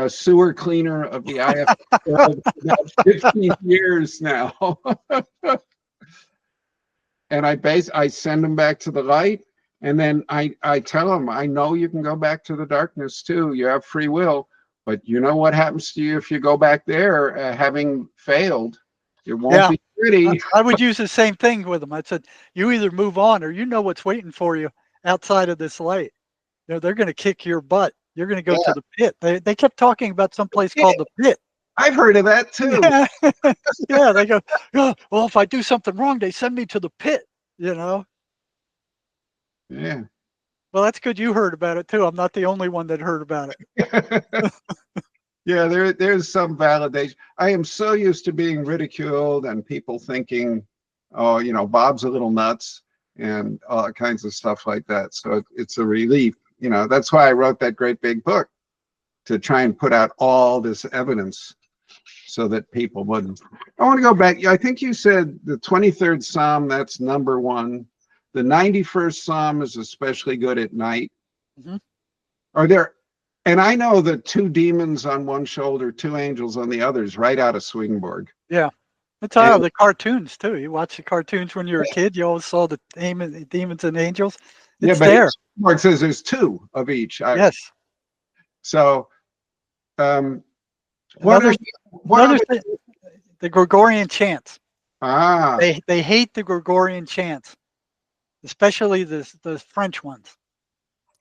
C: sewer cleaner of the IF for about 15 years now. And I send them back to the light, and then I tell them, I know you can go back to the darkness too. You have free will, but you know what happens to you if you go back there having failed? It won't be pretty.
B: I would use the same thing with them. I said, you either move on, or you know what's waiting for you outside of this light. They're going to kick your butt. You're going to go to the pit. They kept talking about some place called the pit.
C: I've heard of that too.
B: Yeah, they go, oh, well, if I do something wrong, they send me to the pit,
C: Yeah.
B: Well, that's good you heard about it too. I'm not the only one that heard about it.
C: Yeah, there's some validation. I am so used to being ridiculed and people thinking, oh, Bob's a little nuts and all kinds of stuff like that. So it's a relief. That's why I wrote that great big book, to try and put out all this evidence so that people wouldn't. I want to go back. I think you said the 23rd Psalm, that's number 1. The 91st Psalm is especially good at night.
B: Mm-hmm.
C: Are there, and I know the 2 demons on one shoulder, 2 angels on the others, right out of Swedenborg.
B: Yeah. That's how the cartoons too. You watch the cartoons when you were a kid, you always saw the demons and angels. It's there.
C: Swedenborg says there's 2 of each.
B: Yes.
C: So,
B: the Gregorian chants. They hate the Gregorian chants, especially the French ones.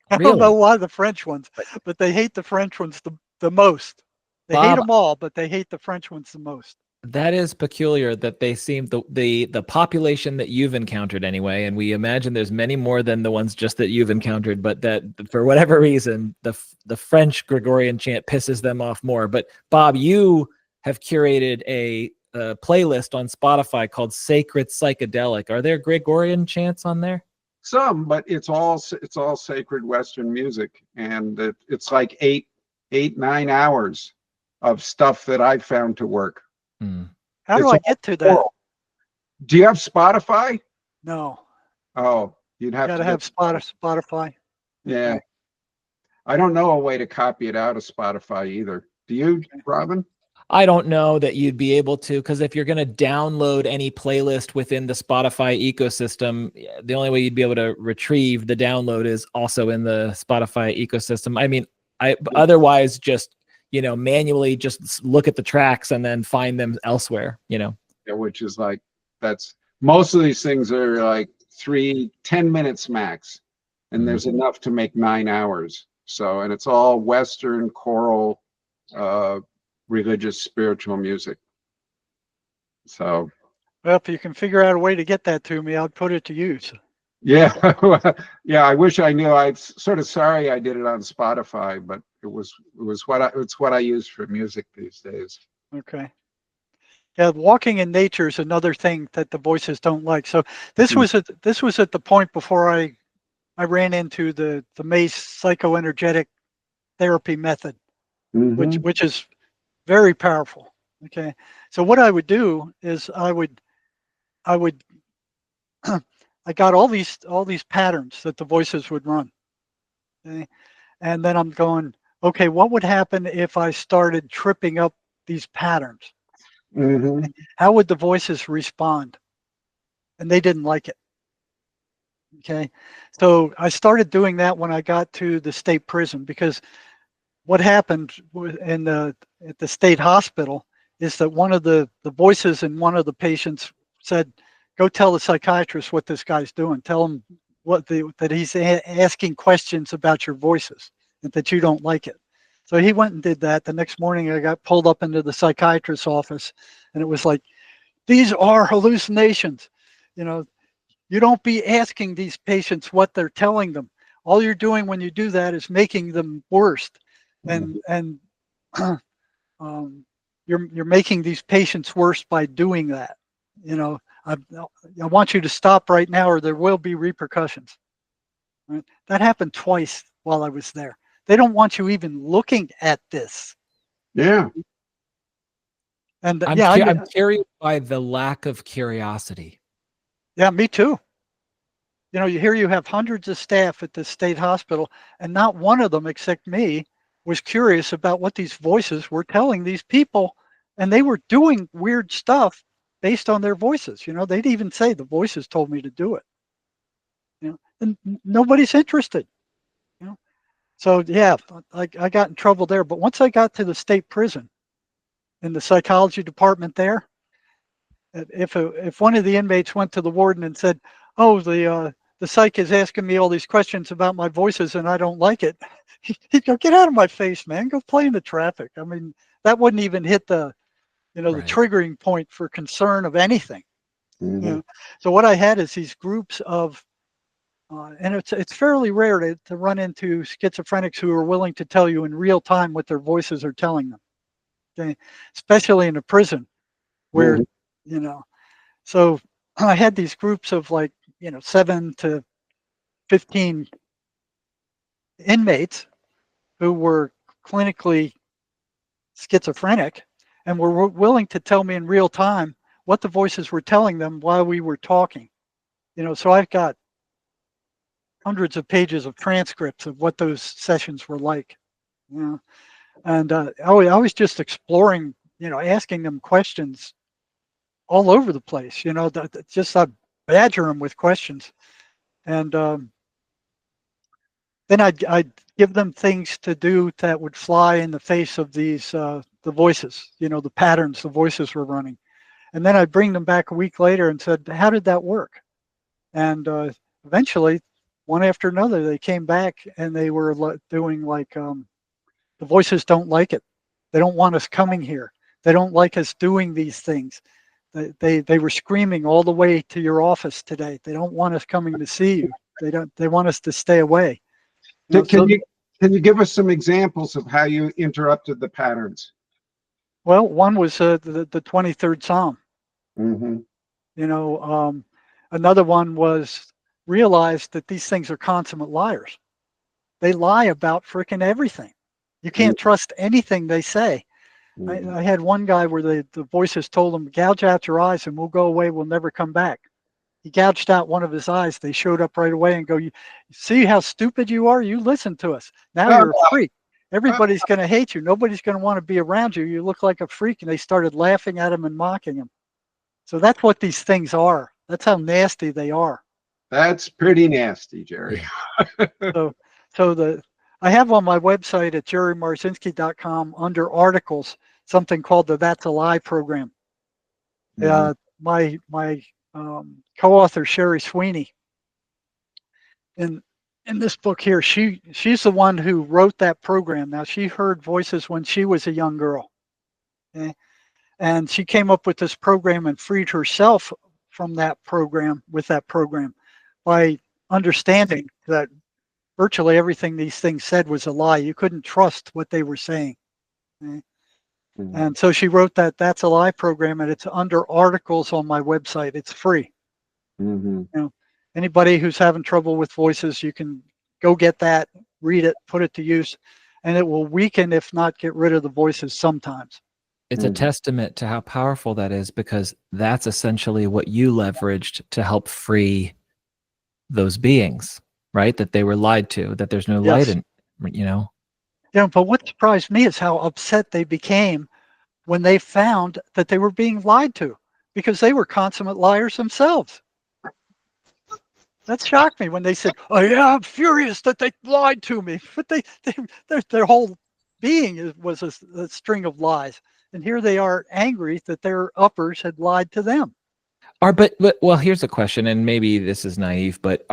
B: I don't know why the French ones, but they hate the French ones the most. They hate them all, but they hate the French ones the most.
A: That is peculiar that they seem the population that you've encountered anyway, and we imagine there's many more than the ones just that you've encountered, but that for whatever reason, the French Gregorian chant pisses them off more. But Bob, you have curated a playlist on Spotify called Sacred Psychedelic. Are there Gregorian chants on there?
C: Some, but it's all sacred Western music, and it's like 8-9 hours of stuff that I've found to work.
A: Hmm.
B: How do
C: It's
B: I
C: all
B: get to that?
C: oral. Do you have Spotify?
B: No,
C: Oh, you'd have
B: got
C: to
B: to have
C: get.
B: Spotify.
C: Yeah,
B: Okay.
C: I don't know a way to copy it out of Spotify either. Do you, Robin?
A: I don't know that you'd be able to, because if you're going to download any playlist within the Spotify ecosystem, the only way you'd be able to retrieve the download is also in the Spotify ecosystem. I mean, otherwise just, manually just look at the tracks and then find them elsewhere,
C: Yeah, which is like, that's most of these things are like 10 minutes max, and there's enough to make 9 hours. So, and it's all Western choral, religious, spiritual music. So,
B: Well, if you can figure out a way to get that to me, I'll put it to use.
C: yeah, yeah. I wish I knew. I'm sort of sorry I did it on Spotify, but it's what I use for music these days.
B: Okay. Yeah, walking in nature is another thing that the voices don't like. So this was at the point before I ran into the Mace psychoenergetic therapy method,
C: Mm-hmm.
B: which is very powerful. Okay. So what I would do is I would I got all these patterns that the voices would run. Okay? And then I'm going, okay, what would happen if I started tripping up these patterns?
C: Mm-hmm.
B: How would the voices respond? And they didn't like it. Okay. So I started doing that when I got to the state prison, because what happened at the state hospital is that one of the voices in one of the patients said, go tell the psychiatrist what this guy's doing. Tell him that he's asking questions about your voices and that you don't like it. So he went and did that. The next morning I got pulled up into the psychiatrist's office, and it was like, these are hallucinations. You don't be asking these patients what they're telling them. All you're doing when you do that is making them worse, and you're making these patients worse by doing that. I want you to stop right now, or there will be repercussions. Right? That happened twice while I was there. They don't want you even looking at this.
C: Yeah.
B: And
A: I'm curious by the lack of curiosity.
B: Yeah, me too. You have hundreds of staff at the state hospital, and not one of them, except me, was curious about what these voices were telling these people. And they were doing weird stuff based on their voices. They'd even say the voices told me to do it. And nobody's interested. So yeah, I got in trouble there. But once I got to the state prison in the psychology department there, if one of the inmates went to the warden and said, "Oh, the psych is asking me all these questions about my voices and I don't like it," he'd go, "Get out of my face, man. Go play in the traffic." I mean, that wouldn't even hit the
A: Right.
B: triggering point for concern of anything.
C: Mm-hmm.
B: So what I had is these groups of, and it's fairly rare to run into schizophrenics who are willing to tell you in real time what their voices are telling them. Okay, especially in a prison where
C: Mm-hmm.
B: So I had these groups of 7 to 15 inmates who were clinically schizophrenic and were willing to tell me in real time what the voices were telling them while we were talking. So I've got hundreds of pages of transcripts of what those sessions were like. And I was just exploring, asking them questions all over the place. Just I badger them with questions, and then I'd give them things to do that would fly in the face of these the voices, the patterns the voices were running, and then I'd bring them back a week later and said, "How did that work?" And eventually, one after another, they came back and they were doing the voices don't like it. They don't want us coming here. They don't like us doing these things. They were screaming all the way to your office today. They don't want us coming to see you. They want us to stay away.
C: Can you give us some examples of how you interrupted the patterns?
B: Well, one was the 23rd Psalm.
C: Mm-hmm.
B: Another one was realize that these things are consummate liars. They lie about freaking everything. You can't trust anything they say. I had one guy where the voices told him, gouge out your eyes and we'll go away. We'll never come back. He gouged out one of his eyes. They showed up right away and go, you see how stupid you are? You listen to us. Now you're a freak. Everybody's going to hate you. Nobody's going to want to be around you. You look like a freak. And they started laughing at him and mocking him. So that's what these things are. That's how nasty they are.
C: That's pretty nasty, Jerry.
B: So I have on my website at jerrymarzinsky.com under articles something called the That's a Lie program. My co-author Sherry Sweeney in this book here, she's the one who wrote that program. Now she heard voices when she was a young girl, okay? And she came up with this program and freed herself from that program by understanding that virtually everything these things said was a lie. You couldn't trust what they were saying. Okay? And so she wrote That's a Lie program, and it's under articles on my website. It's free. You know, anybody who's having trouble with voices, you can go get that, read it, put it to use, and it will weaken, if not get rid of the voices sometimes.
A: It's a testament to how powerful that is, because that's essentially what you leveraged to help free those beings, right? That they were lied to, that there's no light in, you know?
B: Yeah, but what surprised me is how upset they became when they found that they were being lied to, because they were consummate liars themselves. That shocked me when they said, "Oh yeah, I'm furious that they lied to me." But their whole being was a string of lies, and here they are angry that their uppers had lied to them.
A: But well, here's a question, and maybe this is naive, but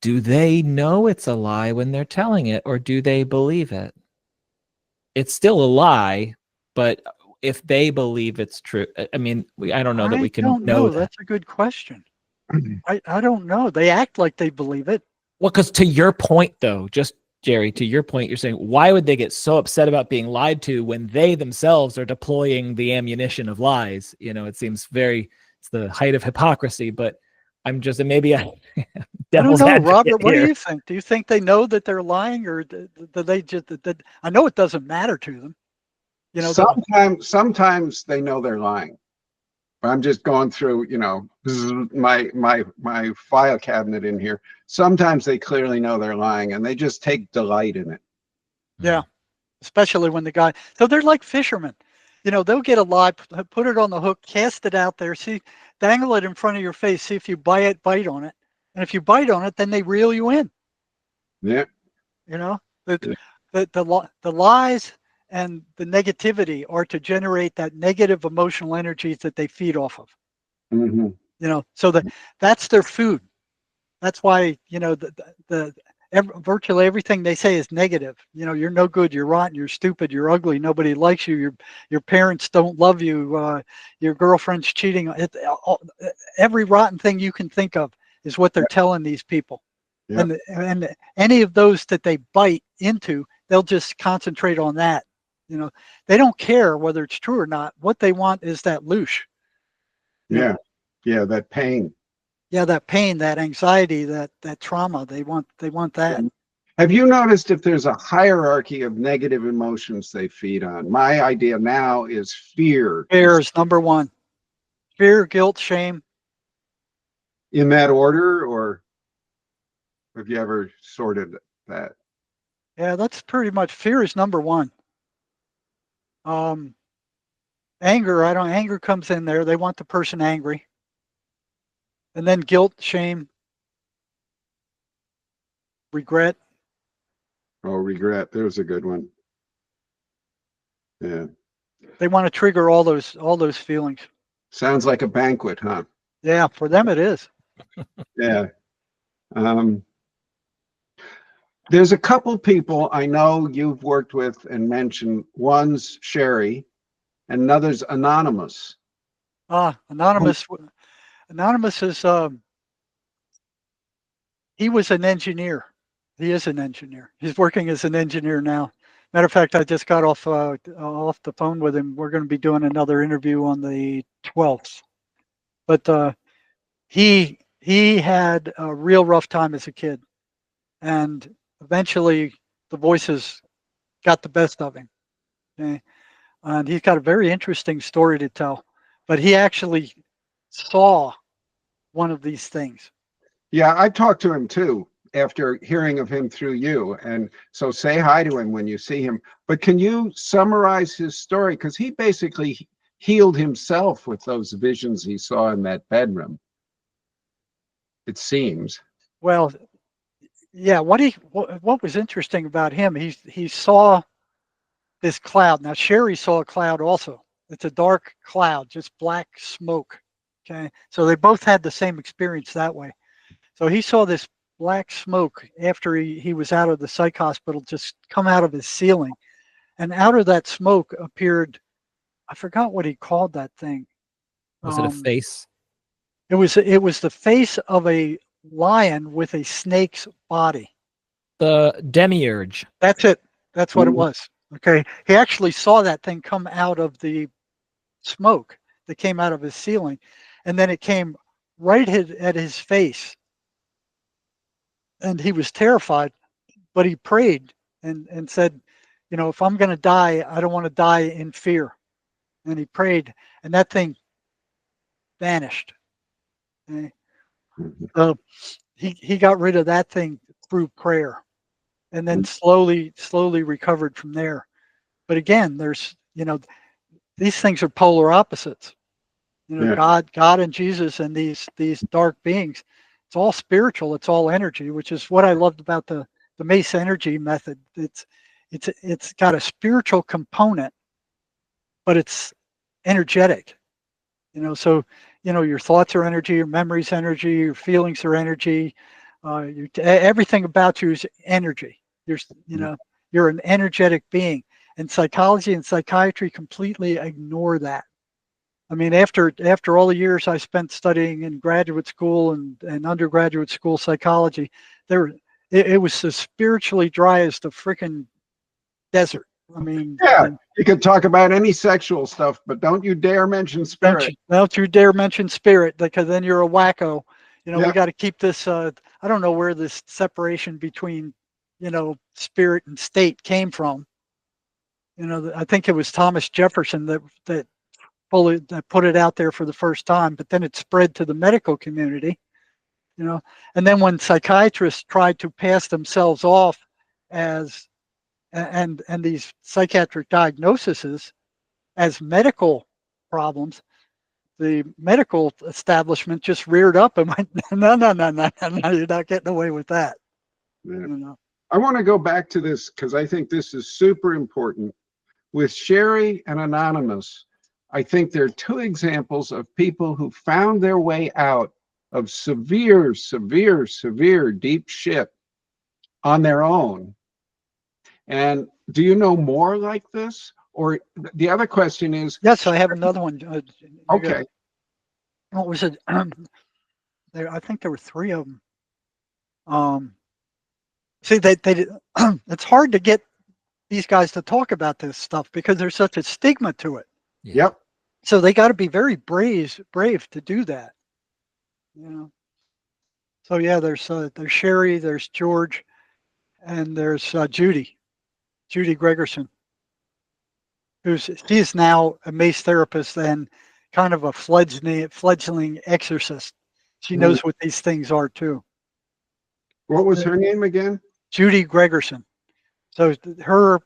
A: do they know it's a lie when they're telling it, or do they believe it? It's still a lie, but if they believe it's true, I mean, I don't know that we can know that.
B: That's a good question. I don't know. They act like they believe it.
A: Well, because to your point, though, just Jerry, to your point, you're saying, why would they get so upset about being lied to when they themselves are deploying the ammunition of lies? You know, it seems it's the height of hypocrisy, but I'm just, and maybe I
B: don't know, Robert, what do you think? Do you think they know that they're lying, or do they just, I know it doesn't matter to them. You know,
C: sometimes they know they're lying. I'm just going through, you know, this is my file cabinet in here. Sometimes they clearly know they're lying, and they just take delight in it.
B: Yeah, especially when so they're like fishermen. You know, they'll get a lie, put it on the hook, cast it out there, dangle it in front of your face, see if you bite on it. And if you bite on it, then they reel you in.
C: Yeah.
B: You know, the lies and the negativity are to generate that negative emotional energies that they feed off of. You know, so that's their food. That's why, you know, virtually everything they say is negative. You know, you're no good, you're rotten, you're stupid, you're ugly, nobody likes you, your parents don't love you, your girlfriend's cheating. Every rotten thing you can think of is what they're telling these people. Yep. And any of those that they bite into, they'll just concentrate on that. You know, they don't care whether it's true or not. What they want is that loosh.
C: Yeah. Yeah, that pain.
B: Yeah, that pain, that anxiety, that trauma. They want that.
C: Have you noticed if there's a hierarchy of negative emotions they feed on? My idea now is fear.
B: Fear is number one. Fear, guilt, shame.
C: In that order, or have you ever sorted that?
B: Yeah, that's pretty much, fear is number one. Anger comes in there. They want the person angry. And then guilt, shame, regret.
C: Oh, regret. There's a good one. Yeah.
B: They want to trigger all those feelings.
C: Sounds like a banquet, huh?
B: Yeah, for them it is.
C: Yeah. There's a couple people I know you've worked with and mentioned. One's Sherry, and another's Anonymous.
B: Anonymous. Anonymous is he was an engineer. He is an engineer. He's working as an engineer now. Matter of fact, I just got off the phone with him. We're going to be doing another interview on the 12th. But he had a real rough time as a kid, and eventually the voices got the best of him. Okay? and he's got a very interesting story to tell. But he actually saw one of these things.
C: Yeah, I talked to him too after hearing of him through you. And so say hi to him when you see him. But can you summarize his story? Because he basically healed himself with those visions he saw in that bedroom, it seems.
B: Well, yeah, what was interesting about him, he saw this cloud. Now Sherry saw a cloud also. It's a dark cloud, just black smoke. Okay. So they both had the same experience that way. So he saw this black smoke after he was out of the psych hospital just come out of his ceiling. And out of that smoke appeared, I forgot what he called that thing.
A: Was it a face?
B: It was the face of a lion with a snake's body.
A: The demiurge.
B: That's it. That's what it was. Okay. He actually saw that thing come out of the smoke that came out of his ceiling. And then it came right at his face. And he was terrified, but he prayed and said, you know, if I'm going to die, I don't want to die in fear. And he prayed, and that thing vanished. Okay. So he got rid of that thing through prayer, and then slowly recovered from there. But again, there's, you know, these things are polar opposites. You know,
C: Yeah.
B: God and Jesus and these dark beings. It's all spiritual. It's all energy, which is what I loved about the Mace energy method. It's got a spiritual component, but it's energetic. You know, so you know your thoughts are energy, your memories energy, your feelings are energy. Everything about you is energy. You're an energetic being, and psychology and psychiatry completely ignore that. I mean, after all the years I spent studying in graduate school and undergraduate school psychology, it was as spiritually dry as the freaking desert. I mean,
C: Yeah, you can talk about any sexual stuff, but don't you dare mention spirit.
B: don't you dare mention spirit, because then you're a wacko. You know,
C: Yeah.
B: we got to keep this. I don't know where this separation between, you know, spirit and state came from. You know, I think it was Thomas Jefferson that put it out there for the first time, but then it spread to the medical community. You know, and then when psychiatrists tried to pass themselves off as and these psychiatric diagnoses as medical problems, the medical establishment just reared up and went, no, you're not getting away with that.
C: Yeah.
B: You know?
C: I want to go back to this because I think this is super important. With Sherry and Anonymous, I think there are two examples of people who found their way out of severe deep shit on their own. And do you know more like this? Or the other question is,
B: Yes, I have another one.
C: okay,
B: What was it? I think there were three of them. See, they it's hard to get these guys to talk about this stuff because there's such a stigma to it.
C: Yep.
B: So they got to be very brave to do that. You know. So yeah, there's Sherry, there's George, and there's Judy Gregerson, she's now a Mace therapist and kind of a fledgling exorcist. She knows what these things are too.
C: What was her name again?
B: Judy Gregerson. So her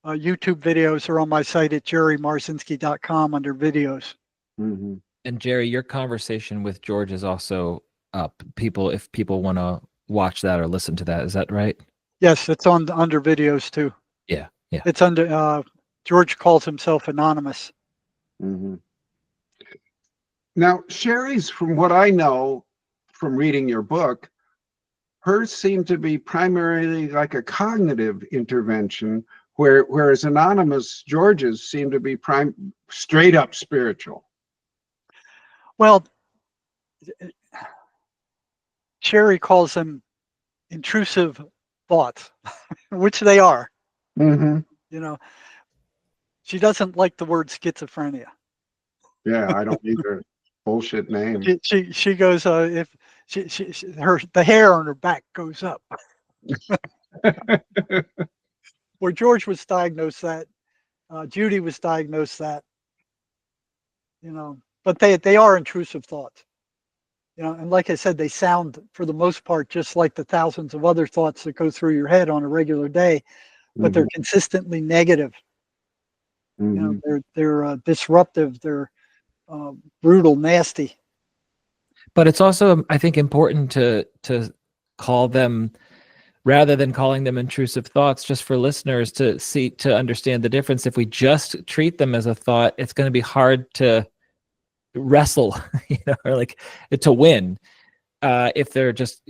B: YouTube videos are on my site at jerrymarzinsky.com under videos.
C: Mm-hmm.
A: And Jerry, your conversation with George is also up. If people want to watch that or listen to that, is that right?
B: Yes, it's under videos too.
A: Yeah.
B: It's under George calls himself anonymous.
C: Mm-hmm. Now, Sherry's, from what I know from reading your book, hers seemed to be primarily like a cognitive intervention, whereas Anonymous, George's, seemed to be straight up spiritual.
B: Well, Sherry calls them intrusive thoughts, which they are.
C: Mm-hmm.
B: You know, she doesn't like the word schizophrenia.
C: Yeah, I don't either. Bullshit name.
B: She goes, if the hair on her back goes up. Where George was diagnosed that Judy was diagnosed that, but they are intrusive thoughts, and like I said, they sound for the most part just like the thousands of other thoughts that go through your head on a regular day, but they're consistently negative. They're disruptive, they're brutal, nasty.
A: But it's also, I think, important to call them, rather than calling them intrusive thoughts, just for listeners to understand the difference. If we just treat them as a thought, it's going to be hard to wrestle, or like to win. If they're just,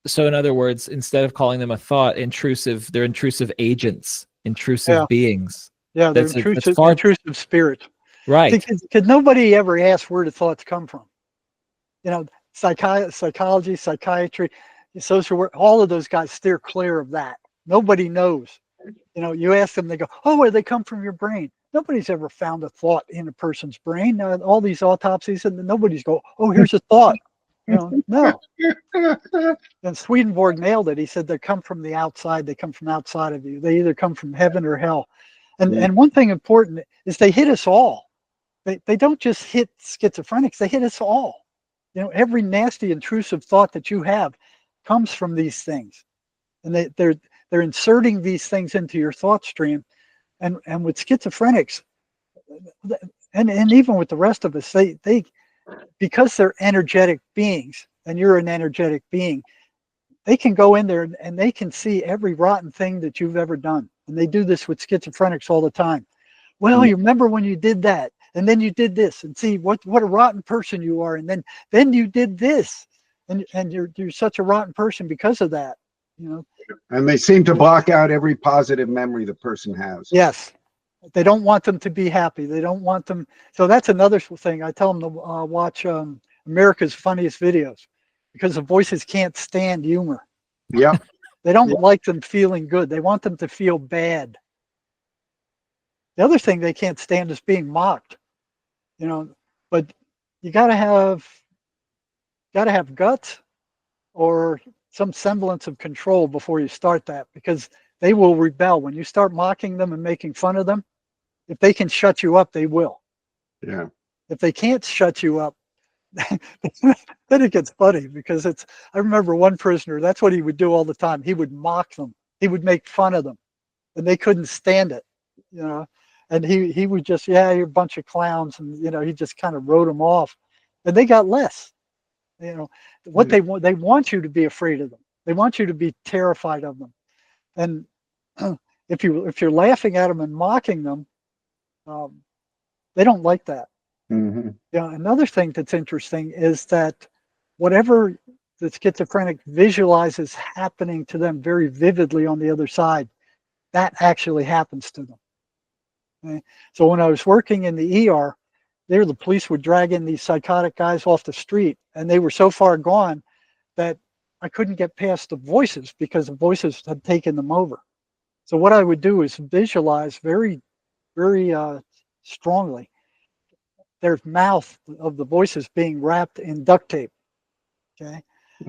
A: so in other words, instead of calling them a thought, they're intrusive agents, intrusive beings.
B: Yeah, they're intrusive spirit.
A: Right.
B: Because nobody ever asks where the thoughts come from. Psychology, psychiatry, social work, all of those guys steer clear of that. Nobody knows. You ask them, they go, "Oh, where they come from your brain." Nobody's ever found a thought in a person's brain. All these autopsies, and nobody's go, "Oh, here's a thought." No. And Swedenborg nailed it. He said they come from the outside. They come from outside of you. They either come from heaven or hell. And one thing important is they hit us all. They don't just hit schizophrenics. They hit us all. Every nasty, intrusive thought that you have comes from these things, and they're inserting these things into your thought stream. And with schizophrenics, and even with the rest of us, they because they're energetic beings, and you're an energetic being, they can go in there and they can see every rotten thing that you've ever done. And they do this with schizophrenics all the time. Well, you remember when you did that, and then you did this, and see what a rotten person you are, and then you did this, and you're such a rotten person because of that.
C: And they seem to block out every positive memory the person has.
B: Yes. They don't want them to be happy. They don't want them. So that's another thing. I tell them to watch America's Funniest Videos, because the voices can't stand humor.
C: Yeah.
B: They don't like them feeling good. They want them to feel bad. The other thing they can't stand is being mocked. But you gotta have guts or some semblance of control before you start that, because they will rebel when you start mocking them and making fun of them. If they can shut you up, they will.
C: Yeah.
B: If they can't shut you up, then it gets funny, because I remember one prisoner, that's what he would do all the time. He would mock them. He would make fun of them, and they couldn't stand it, and he would just, you're a bunch of clowns. And, he just kind of wrote them off, and they got less. What they want you to be afraid of them. They want you to be terrified of them. And if you're laughing at them and mocking them, they don't like that. Another thing that's interesting is that whatever the schizophrenic visualizes happening to them very vividly on the other side, that actually happens to them. Okay? So when I was working in the ER, the police would drag in these psychotic guys off the street, and they were so far gone that I couldn't get past the voices, because the voices had taken them over. So what I would do is visualize very, very strongly their mouth of the voices being wrapped in duct tape. Okay.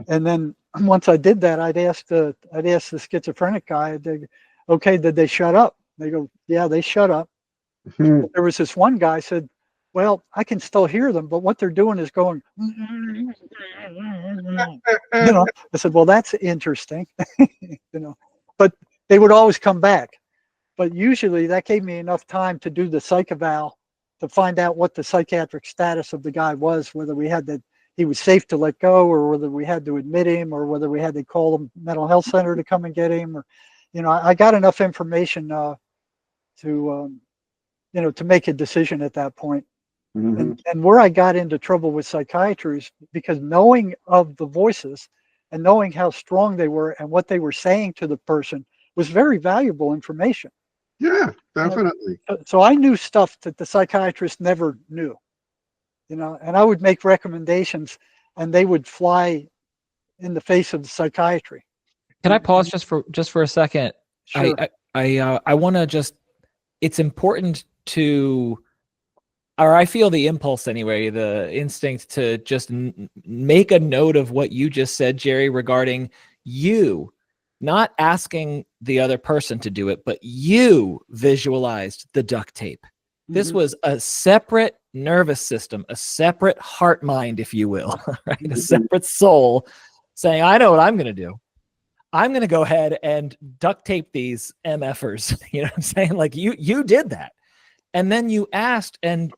B: And then once I did that, I'd ask the schizophrenic guy, okay, did they shut up? They go, yeah, they shut up. But there was this one guy said, well, I can still hear them, but what they're doing is going, I said, well, that's interesting, but they would always come back. But usually that gave me enough time to do the psych eval to find out what the psychiatric status of the guy was, whether he was safe to let go, or whether we had to admit him, or whether we had to call the mental health center to come and get him, or, I got enough information to make a decision at that point. And where I got into trouble with psychiatry is because knowing of the voices and knowing how strong they were and what they were saying to the person was very valuable information.
C: Yeah, definitely.
B: So I knew stuff that the psychiatrist never knew, and I would make recommendations, and they would fly in the face of the psychiatry.
A: Can I pause just for a second?
B: Sure.
A: I want to just, it's important to, or I feel the impulse anyway, the instinct to just make a note of what you just said, Jerry, regarding you not asking the other person to do it, but you visualized the duct tape. This was a separate nervous system, a separate heart mind, if you will, right? A separate soul saying, I know what I'm going to do. I'm going to go ahead and duct tape these MFers. You know what I'm saying? Like you did that. And then you asked and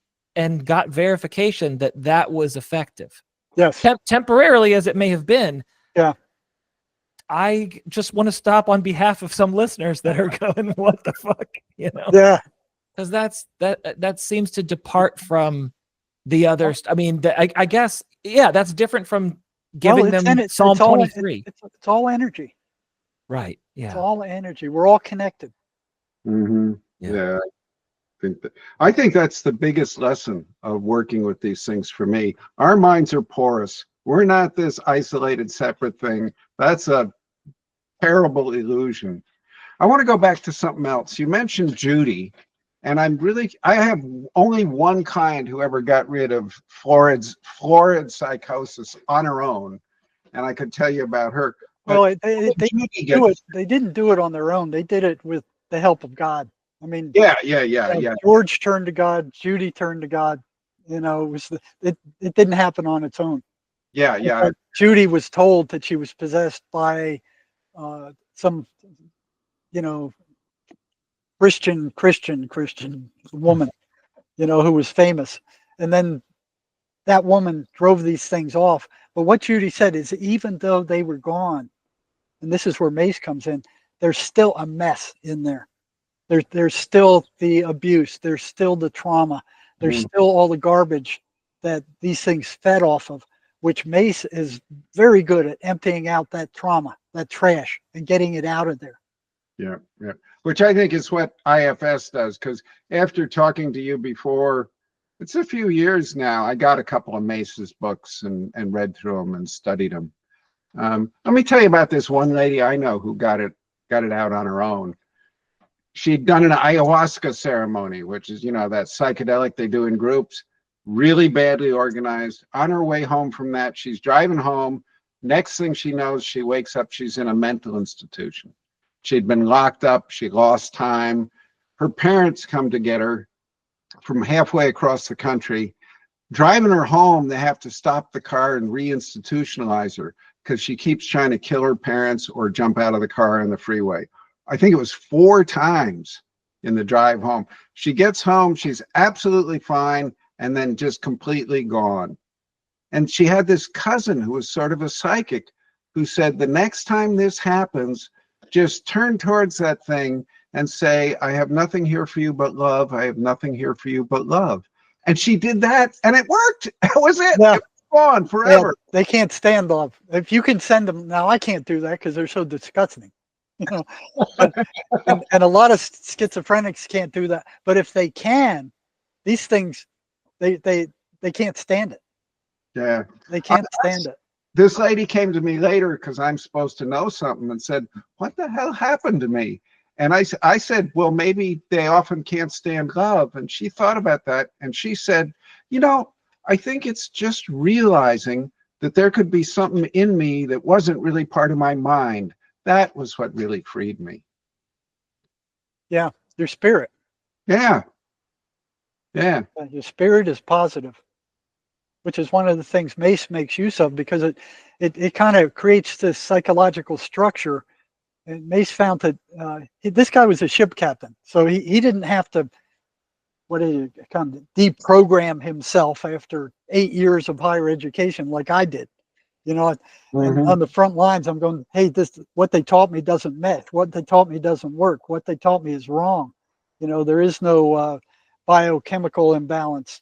A: got verification that that was effective.
B: Yes.
A: Temporarily as it may have been.
B: Yeah.
A: I just want to stop on behalf of some listeners that are going, what the fuck? You know?
B: Yeah.
A: Because that seems to depart from the others. I mean, I guess, yeah, that's different from giving them Psalm 23.
B: It's all energy.
A: Right. Yeah.
B: It's all energy. We're all connected.
C: Yeah. I think that's the biggest lesson of working with these things for me. Our minds are porous. We're not this isolated, separate thing. That's a terrible illusion. I want to go back to something else. You mentioned Judy, and I have only one client who ever got rid of florid psychosis on her own, and I could tell you about her.
B: Well, they didn't do it on their own. They did it with the help of God. I mean,
C: yeah.
B: George turned to God. Judy turned to God. You know, it didn't happen on its own.
C: Yeah.
B: Judy was told that she was possessed by some, Christian woman, who was famous, and then that woman drove these things off. But what Judy said is, even though they were gone, and this is where Mace comes in, there's still a mess in there. There's still the abuse. There's still the trauma. There's still all the garbage that these things fed off of, which Mace is very good at emptying out that trauma, that trash, and getting it out of there.
C: Yeah. Which I think is what IFS does, because after talking to you before, it's a few years now, I got a couple of Mace's books and read through them and studied them. Let me tell you about this one lady I know who got it out on her own. She'd done an ayahuasca ceremony, which is, that psychedelic they do in groups, really badly organized. On her way home from that, she's driving home. Next thing she knows, she wakes up, she's in a mental institution. She'd been locked up. She lost time. Her parents come to get her from halfway across the country. Driving her home, they have to stop the car and reinstitutionalize her because she keeps trying to kill her parents or jump out of the car on the freeway. I think it was 4 times in the drive home. She gets home, she's absolutely fine, and then just completely gone. And she had this cousin who was sort of a psychic who said, the next time this happens, just turn towards that thing and say, I have nothing here for you but love. I have nothing here for you but love. And she did that, and it worked. That was it.
B: Yeah.
C: It was gone forever.
B: Yeah, they can't stand love. If you can send them, now I can't do that because they're so disgusting. And a lot of schizophrenics can't do that. But if they can, these things, they can't stand it.
C: Yeah.
B: They can't stand it.
C: This lady came to me later because I'm supposed to know something and said, what the hell happened to me? And I said, well, maybe they often can't stand love. And she thought about that. And she said, I think it's just realizing that there could be something in me that wasn't really part of my mind. That was what really freed me.
B: Yeah, your spirit.
C: Yeah.
B: Your spirit is positive, which is one of the things Mace makes use of, because it kind of creates this psychological structure. And Mace found that this guy was a ship captain, so he didn't have to kind of deprogram himself after 8 years of higher education like I did. And on the front lines, I'm going, hey, what they taught me doesn't mesh. What they taught me doesn't work. What they taught me is wrong. There is no biochemical imbalance.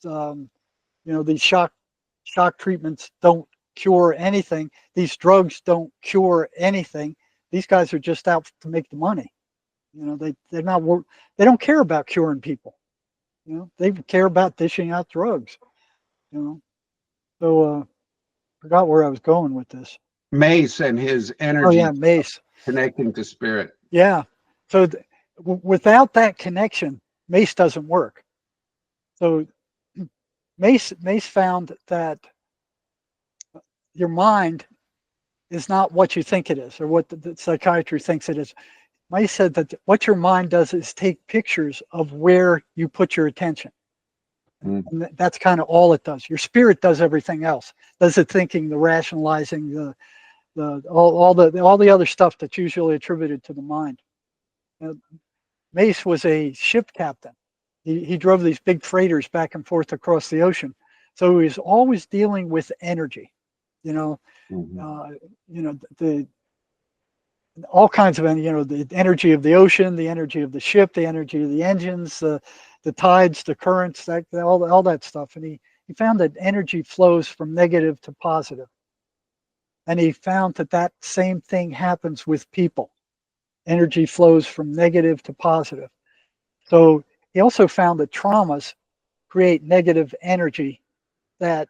B: These shock treatments don't cure anything. These drugs don't cure anything. These guys are just out to make the money. They don't care about curing people. They care about dishing out drugs. So forgot where I was going with this.
C: Mace and his energy.
B: Oh yeah, Mace.
C: Connecting to spirit.
B: Yeah. So without that connection, Mace doesn't work. So Mace found that your mind is not what you think it is or what the psychiatry thinks it is. Mace said that what your mind does is take pictures of where you put your attention. And that's kind of all it does. Your spirit does everything else. Does the thinking, the rationalizing, all the other stuff that's usually attributed to the mind. Mace was a ship captain. He drove these big freighters back and forth across the ocean. So he was always dealing with energy, the all kinds of, the energy of the ocean, the energy of the ship, the energy of the engines, the tides, the currents, all that stuff. And he found that energy flows from negative to positive. And he found that same thing happens with people. Energy flows from negative to positive. So he also found that traumas create negative energy that,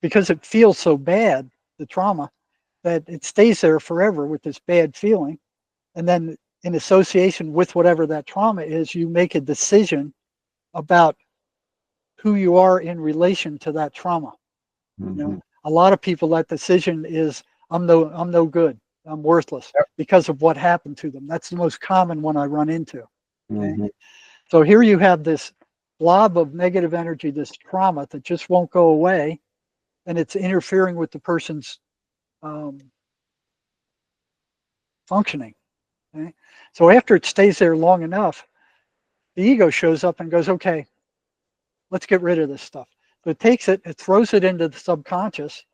B: because it feels so bad, the trauma, that it stays there forever with this bad feeling. And then in association with whatever that trauma is, you make a decision about who you are in relation to that trauma. A lot of people, that decision is, I'm no good, I'm worthless, because of what happened to them. That's the most common one I run into. Okay? So here you have this blob of negative energy, this trauma that just won't go away, and it's interfering with the person's functioning. Okay? So after it stays there long enough, the ego shows up and goes, okay, let's get rid of this stuff. So it takes it throws it into the subconscious,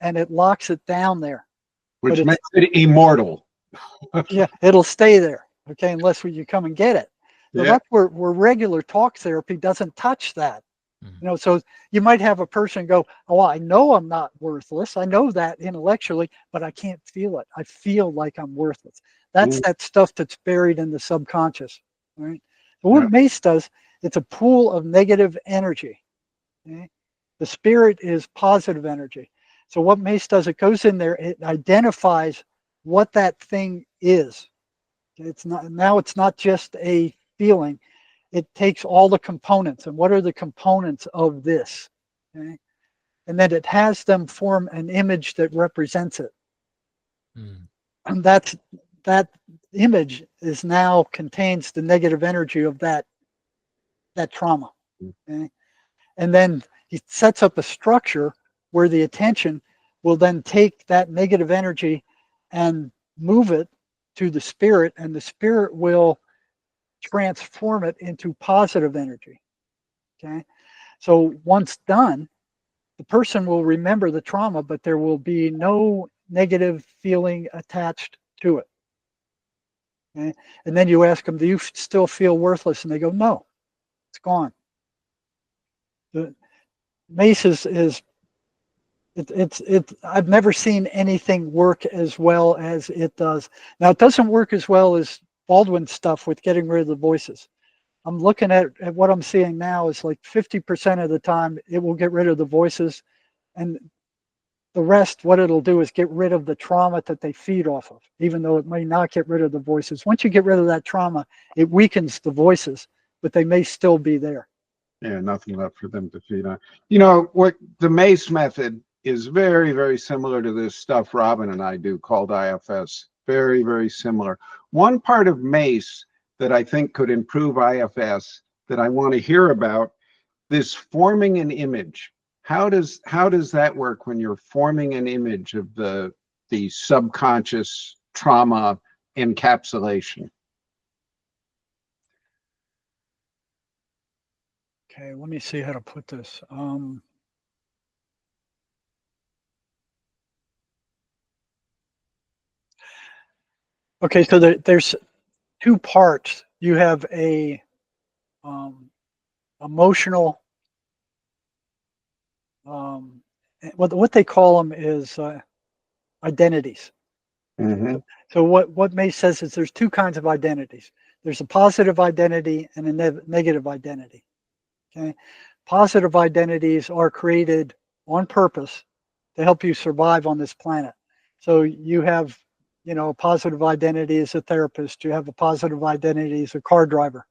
B: and it locks it down there.
C: Which makes it immortal.
B: Yeah, it'll stay there, okay, unless you come and get it. So that's where regular talk therapy doesn't touch that. So you might have a person go, oh, I know I'm not worthless. I know that intellectually, but I can't feel it. I feel like I'm worthless. That's that stuff that's buried in the subconscious, right? So what Mace does, it's a pool of negative energy. Okay? The spirit is positive energy. So what Mace does, it goes in there, it identifies what that thing is. It's not just a feeling. It takes all the components, and what are the components of this? Okay? And then it has them form an image that represents it. And that image is now contains the negative energy of that trauma. Okay? And then he sets up a structure where the attention will then take that negative energy and move it to the spirit, and the spirit will transform it into positive energy. Okay, so once done, the person will remember the trauma, but there will be no negative feeling attached to it. Okay? And then you ask them, do you still feel worthless? And they go, no, it's gone. The Mace is I've never seen anything work as well as it does. Now, it doesn't work as well as Baldwin's stuff with getting rid of the voices. I'm looking at what I'm seeing now is like 50% of the time it will get rid of the voices, and the rest, what it'll do is get rid of the trauma that they feed off of, even though it may not get rid of the voices. Once you get rid of that trauma, it weakens the voices, but they may still be there.
C: Yeah, nothing left for them to feed on. What the Mace method is very, very similar to this stuff Robin and I do called IFS. Very, very similar. One part of Mace that I think could improve IFS that I want to hear about, this forming an image. How does that work when you're forming an image of the subconscious trauma encapsulation?
B: Okay, let me see how to put this. Okay, so there's two parts. You have a emotional, what they call them is identities. So what Mace says is there's two kinds of identities. There's a positive identity and a negative identity. Okay, positive identities are created on purpose to help you survive on this planet. So you have, a positive identity as a therapist. You have a positive identity as a car driver.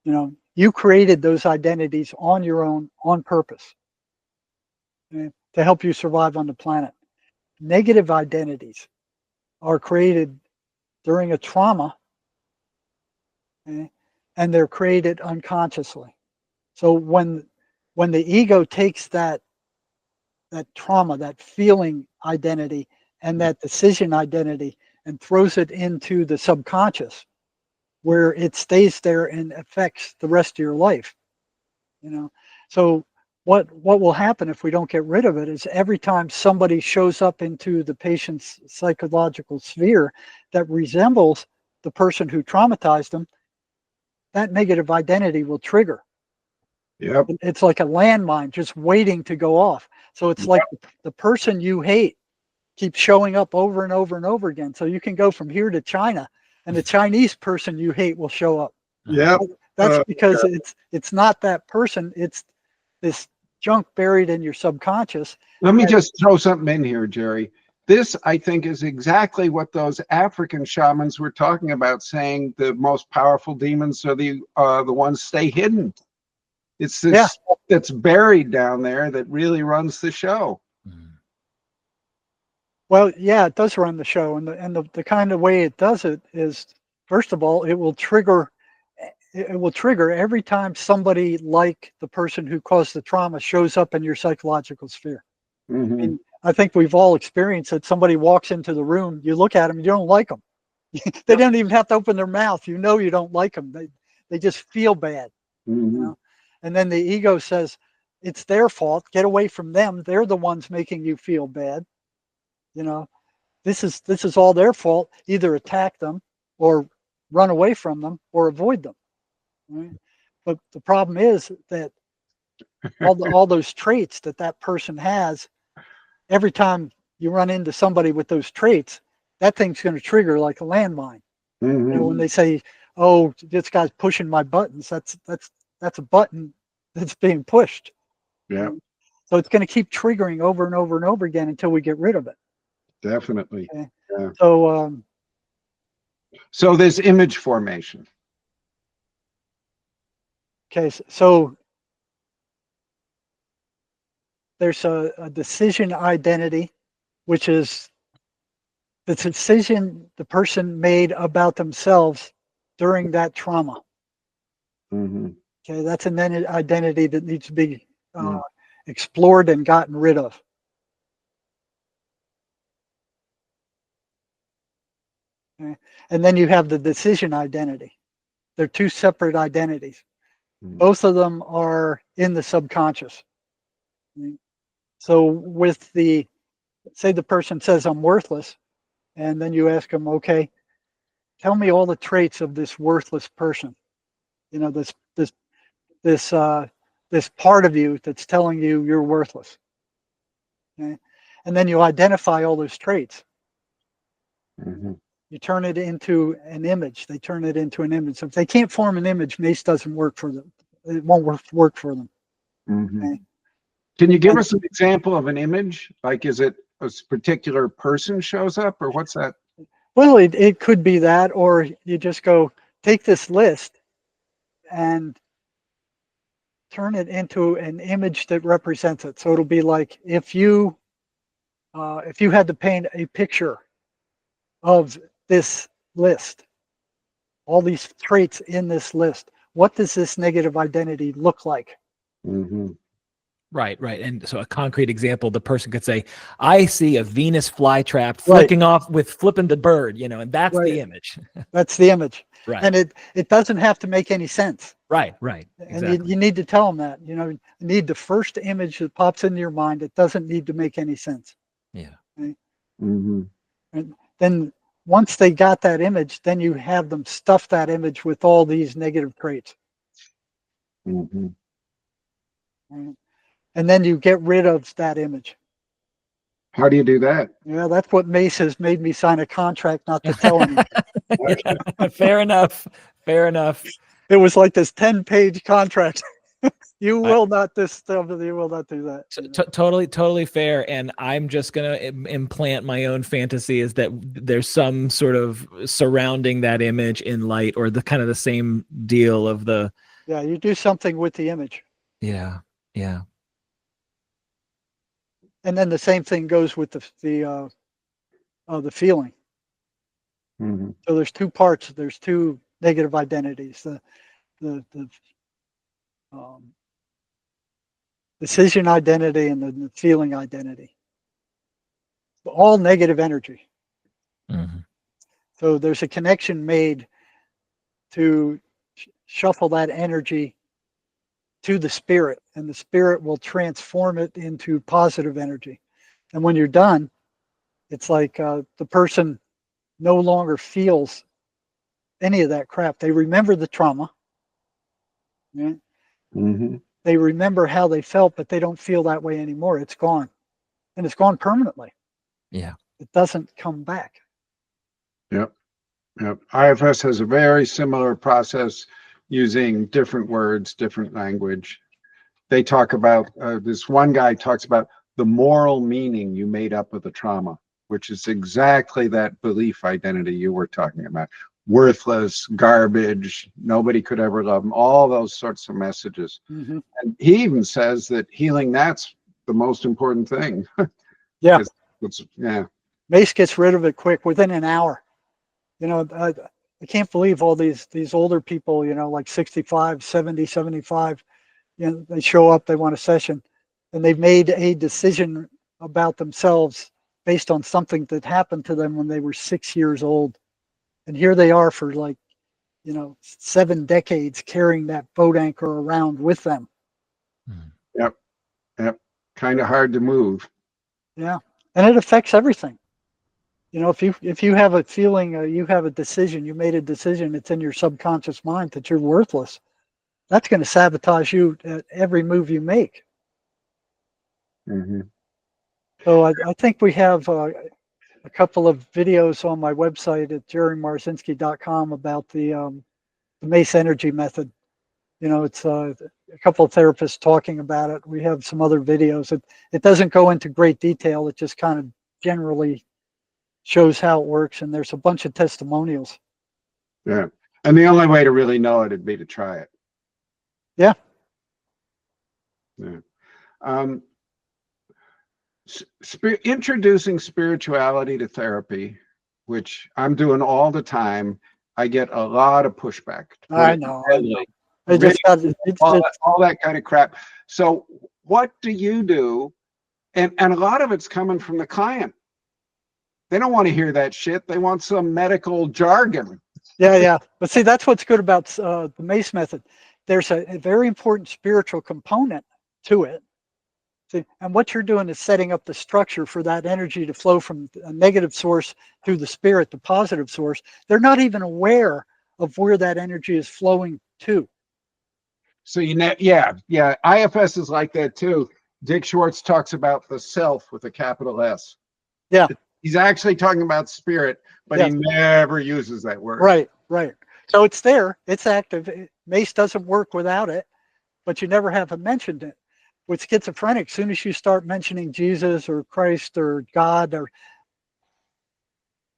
B: You created those identities on your own, on purpose, okay, to help you survive on the planet. negative identities are created during a trauma, okay, and they're created unconsciously. So when the ego takes that trauma, that feeling identity, and that decision identity, and throws it into the subconscious, where it stays there and affects the rest of your life. So what will happen if we don't get rid of it is every time somebody shows up into the patient's psychological sphere that resembles the person who traumatized them, that negative identity will trigger.
C: Yep.
B: It's like a landmine just waiting to go off. So it's like the person you hate keeps showing up over and over and over again. So you can go from here to China, and the Chinese person you hate will show up.
C: Yep.
B: That's because it's not that person. It's this junk buried in your subconscious.
C: Let me just throw something in here, Jerry. This, I think, is exactly what those African shamans were talking about, saying the most powerful demons are the ones stay hidden. It's this stuff that's buried down there that really runs the show.
B: Well, yeah, it does run the show, and the kind of way it does it is, first of all, it will trigger every time somebody like the person who caused the trauma shows up in your psychological sphere.
C: Mm-hmm.
B: And I think we've all experienced that. Somebody walks into the room, you look at them, you don't like them. They don't even have to open their mouth. You don't like them. They just feel bad.
C: Mm-hmm.
B: And then the ego says, it's their fault. Get away from them. They're the ones making you feel bad. This is all their fault. Either attack them or run away from them or avoid them. Right? But the problem is that all those traits that person has, every time you run into somebody with those traits, that thing's going to trigger like a landmine.
C: Mm-hmm.
B: When they say, "Oh, this guy's pushing my buttons," that's a button that's being pushed.
C: Yeah.
B: So it's going to keep triggering over and over and over again until we get rid of it.
C: Definitely.
B: Okay?
C: Yeah.
B: So
C: there's image formation.
B: Okay, so there's a decision identity, which is the decision the person made about themselves during that trauma.
C: Mm-hmm.
B: Okay, that's an identity that needs to be explored and gotten rid of. Okay. And then you have the decision identity. They're two separate identities.
C: Mm-hmm.
B: Both of them are in the subconscious. Okay. So with say the person says, "I'm worthless," and then you ask them, "Okay, tell me all the traits of this worthless person. This part of you that's telling you you're worthless." Okay? And then you identify all those traits.
C: Mm-hmm.
B: You turn it into an image. They turn it into an image. So if they can't form an image, Mace doesn't work for them. It won't work for them.
C: Mm-hmm.
B: Okay?
C: Can you give us an example of an image? Like, is it a particular person shows up, or what's that?
B: Well, it could be that, or you just go, take this list and turn it into an image that represents it. So it'll be like if you had to paint a picture of this list, all these traits in this list, what does this negative identity look like?
C: Mm-hmm.
A: Right. And so a concrete example, the person could say, "I see a Venus flytrap flicking off with flipping the bird," and that's the image.
B: That's the image.
A: Right.
B: And it doesn't have to make any sense.
A: Right.
B: Exactly. And you need to tell them that, you need the first image that pops into your mind. It doesn't need to make any sense.
A: Yeah.
B: Okay?
C: Mm-hmm.
B: And then once they got that image, then you have them stuff that image with all these negative traits.
C: Mm-hmm.
B: Right? And then you get rid of that image.
C: How do you do that?
B: Yeah, that's what Mace has made me sign a contract not to tell anyone.
A: Fair enough.
B: It was like this 10-page contract. You will not do that.
A: Totally fair. And I'm just going to implant my own fantasy is that there's some sort of surrounding that image in light, or the kind of the same deal of the.
B: Yeah, you do something with the image.
A: Yeah.
B: And then the same thing goes with the feeling.
C: Mm-hmm.
B: So there's two parts. There's two negative identities. The decision identity and the feeling identity. All negative energy.
A: Mm-hmm.
B: So there's a connection made to shuffle that energy to the spirit, and the spirit will transform it into positive energy. And when you're done, it's like the person no longer feels any of that crap. They remember the trauma. Right?
C: Mm-hmm.
B: They remember how they felt, but they don't feel that way anymore. It's gone. And it's gone permanently.
A: Yeah.
B: It doesn't come back.
C: Yep. Yep. IFS has a very similar process using different words, different language. They talk about, this one guy talks about the moral meaning you made up of the trauma, which is exactly that belief identity you were talking about. Worthless, garbage, nobody could ever love them, all those sorts of messages.
B: Mm-hmm.
C: And he even says that healing, that's the most important thing.
B: Yeah.
C: Yeah.
B: Mace gets rid of it quick within an hour. You know, I can't believe all these older people, you know, like 65, 70, 75, you know, they show up, they want a session, and they've made a decision about themselves based on something that happened to them when they were 6 years old. And here they are for like, you know, 7 decades carrying that boat anchor around with them.
C: Yep. Yep. Kind of hard to move.
B: Yeah. And it affects everything. You know, if you have a feeling, you have a decision, you made a decision, it's in your subconscious mind that you're worthless. That's going to sabotage you at every move you make.
C: Mm-hmm.
B: So I think we have a couple of videos on my website at jerrymarzinsky.com about the Mace energy method. You know, it's a couple of therapists talking about it. We have some other videos. It doesn't go into great detail. It just kind of generally shows how it works, and there's a bunch of testimonials.
C: Yeah. And the only way to really know it would be to try it.
B: Yeah.
C: Yeah. Introducing spirituality to therapy, which I'm doing all the time, I get a lot of pushback.
B: I know.
C: All that kind of crap. So what do you do? And a lot of it's coming from the client. They don't want to hear that shit. They want some medical jargon.
B: Yeah. But see, that's what's good about the Mace method. There's a very important spiritual component to it. See, and what you're doing is setting up the structure for that energy to flow from a negative source through the spirit, the positive source. They're not even aware of where that energy is flowing to.
C: So yeah. IFS is like that too. Dick Schwartz talks about the self with a capital S.
B: Yeah.
C: He's actually talking about spirit, but he never uses that word.
B: Right. So it's there. It's active. Mace doesn't work without it, but you never have mentioned it. With schizophrenic, as soon as you start mentioning Jesus or Christ or God, or,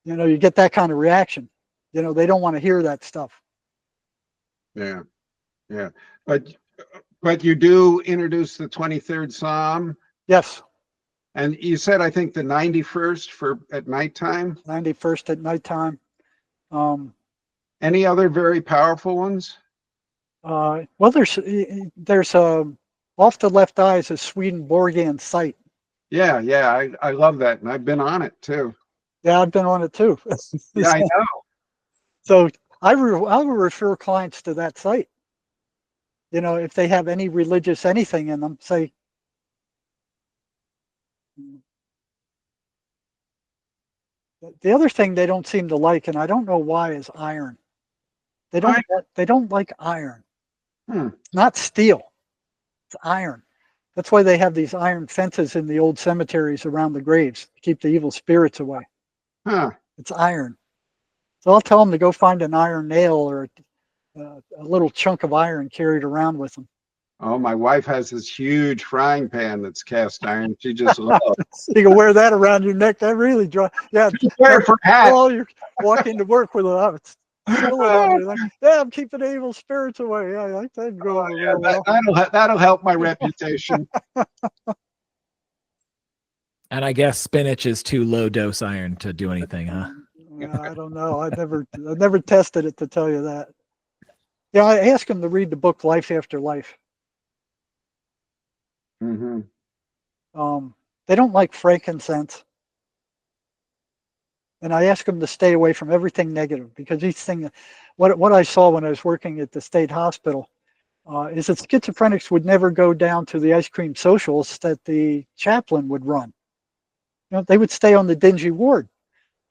B: you know, you get that kind of reaction. You know, they don't want to hear that stuff.
C: Yeah. But you do introduce the 23rd Psalm.
B: Yes.
C: And you said, I think, the 91st at nighttime.
B: 91st at nighttime.
C: Any other very powerful ones?
B: Well, there's off the left eye is a Swedenborgian site.
C: Yeah, I love that, and I've been on it too.
B: Yeah, I've been on it too.
C: Yeah, I know.
B: So I will refer clients to that site. You know, if they have any religious anything in them, say. The other thing they don't seem to like, and I don't know why, is iron. They don't like iron. Not steel. It's iron. That's why they have these iron fences in the old cemeteries around the graves to keep the evil spirits away. It's iron. So I'll tell them to go find an iron nail or a little chunk of iron carried around with them.
C: Oh, my wife has this huge frying pan that's cast iron. She just loves it.
B: You can wear that around your neck. That really dry. Yeah.
C: Wear it for a hat.
B: Oh, you're walking to work with it. Yeah, I'm keeping the evil spirits away. Yeah, I like that go over real well.
C: That'll help my reputation.
A: And I guess spinach is too low dose iron to do anything, huh?
B: I don't know. I never tested it, to tell you that. Yeah, I asked them to read the book Life After Life.
C: Mm-hmm.
B: They don't like frankincense. And I asked them to stay away from everything negative, because each thing, what I saw when I was working at the state hospital, is that schizophrenics would never go down to the ice cream socials that the chaplain would run. They would stay on the dingy ward.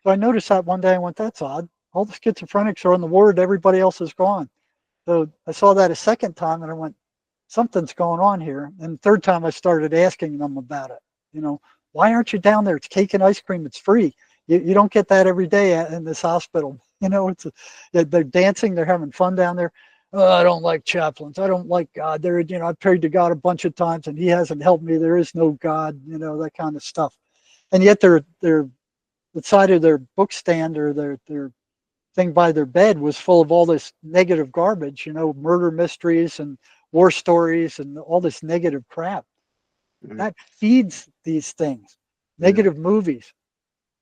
B: So I noticed that one day. I went, that's odd. All the schizophrenics are on the ward. Everybody else is gone. So I saw that a second time, and I went, something's going on here. And the third time I started asking them about it. Why aren't you down there? It's cake and ice cream. It's free. You don't get that every day in this hospital. They're dancing. They're having fun down there. Oh, I don't like chaplains. I don't like God. I've prayed to God a bunch of times, and he hasn't helped me. There is no God, that kind of stuff. And yet they're the side of their book stand or their thing by their bed was full of all this negative garbage, murder mysteries and war stories and all this negative crap.
C: Mm-hmm.
B: That feeds these things. Negative movies,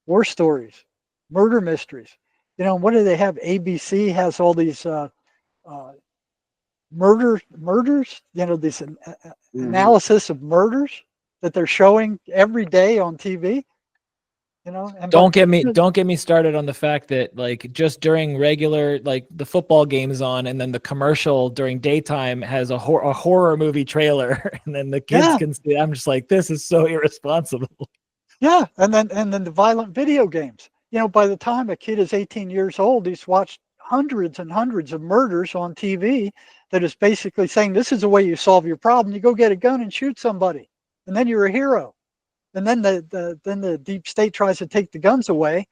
B: war stories, murder mysteries. What do they have? ABC has all these murders, this analysis of murders that they're showing every day on TV. And
A: Don't get me started on the fact that, like, just during regular, like, the football game's on, and then the commercial during daytime has a horror movie trailer, and then the kids can see. I'm just like, this is so irresponsible.
B: Yeah, and then the violent video games. By the time a kid is 18 years old, he's watched hundreds and hundreds of murders on TV that is basically saying, this is the way you solve your problem. You go get a gun and shoot somebody, and then you're a hero. And then the deep state tries to take the guns away,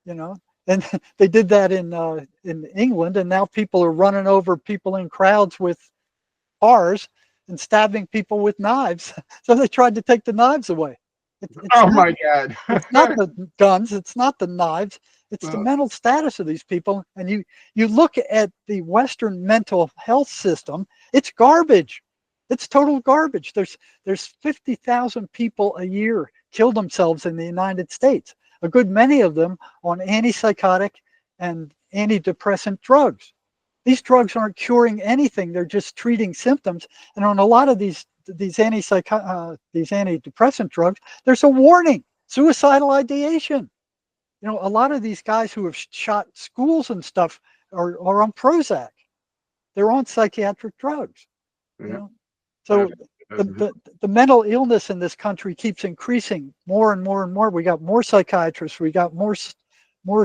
B: and they did that in England, and now people are running over people in crowds with cars and stabbing people with knives. So they tried to take the knives away.
C: My God!
B: It's not the guns. It's not the knives. It's the mental status of these people. And you look at the Western mental health system. It's garbage. It's total garbage. There's 50,000 people a year kill themselves in the United States. A good many of them on antipsychotic and antidepressant drugs. These drugs aren't curing anything. They're just treating symptoms. And on a lot of these antidepressant drugs, there's a warning: suicidal ideation. A lot of these guys who have shot schools and stuff are on Prozac. They're on psychiatric drugs. So the mental illness in this country keeps increasing more and more and more. We got more psychiatrists, we got more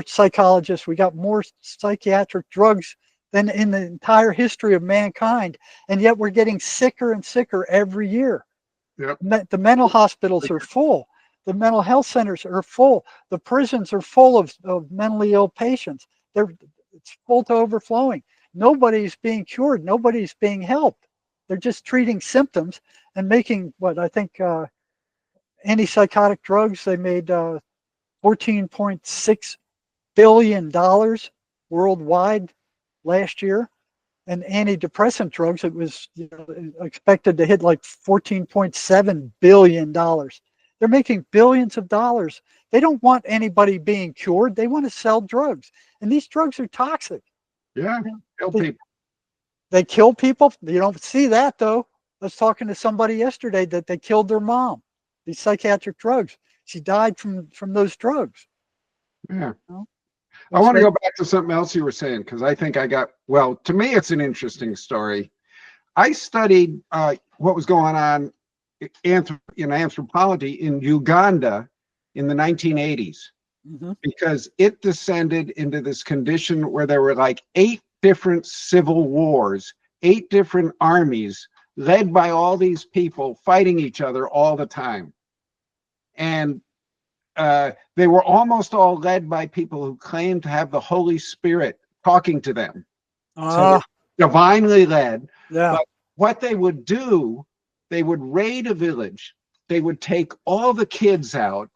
B: psychologists, we got more psychiatric drugs than in the entire history of mankind, and yet we're getting sicker and sicker every year.
C: Yep.
B: The mental hospitals are full. The mental health centers are full. The prisons are full of mentally ill patients. It's full to overflowing. Nobody's being cured. Nobody's being helped. They're just treating symptoms and making what I think antipsychotic drugs. They made $14.6 billion worldwide last year, and antidepressant drugs, it was expected to hit like $14.7 billion. They're making billions of dollars. They don't want anybody being cured. They want to sell drugs, and these drugs are toxic.
C: Yeah, kill people.
B: They kill people. You don't see that, though. I was talking to somebody yesterday that they killed their mom. These psychiatric drugs. She died from those drugs.
C: Yeah. I want to go back to something else you were saying, because I think to me, it's an interesting story. I studied what was going on in anthropology in Uganda in the 1980s, because it descended into this condition where there were like 8 different civil wars, 8 different armies led by all these people fighting each other all the time. And they were almost all led by people who claimed to have the Holy Spirit talking to them. So divinely led.
B: Yeah.
C: But what they would do, they would raid a village. They would take all the kids out,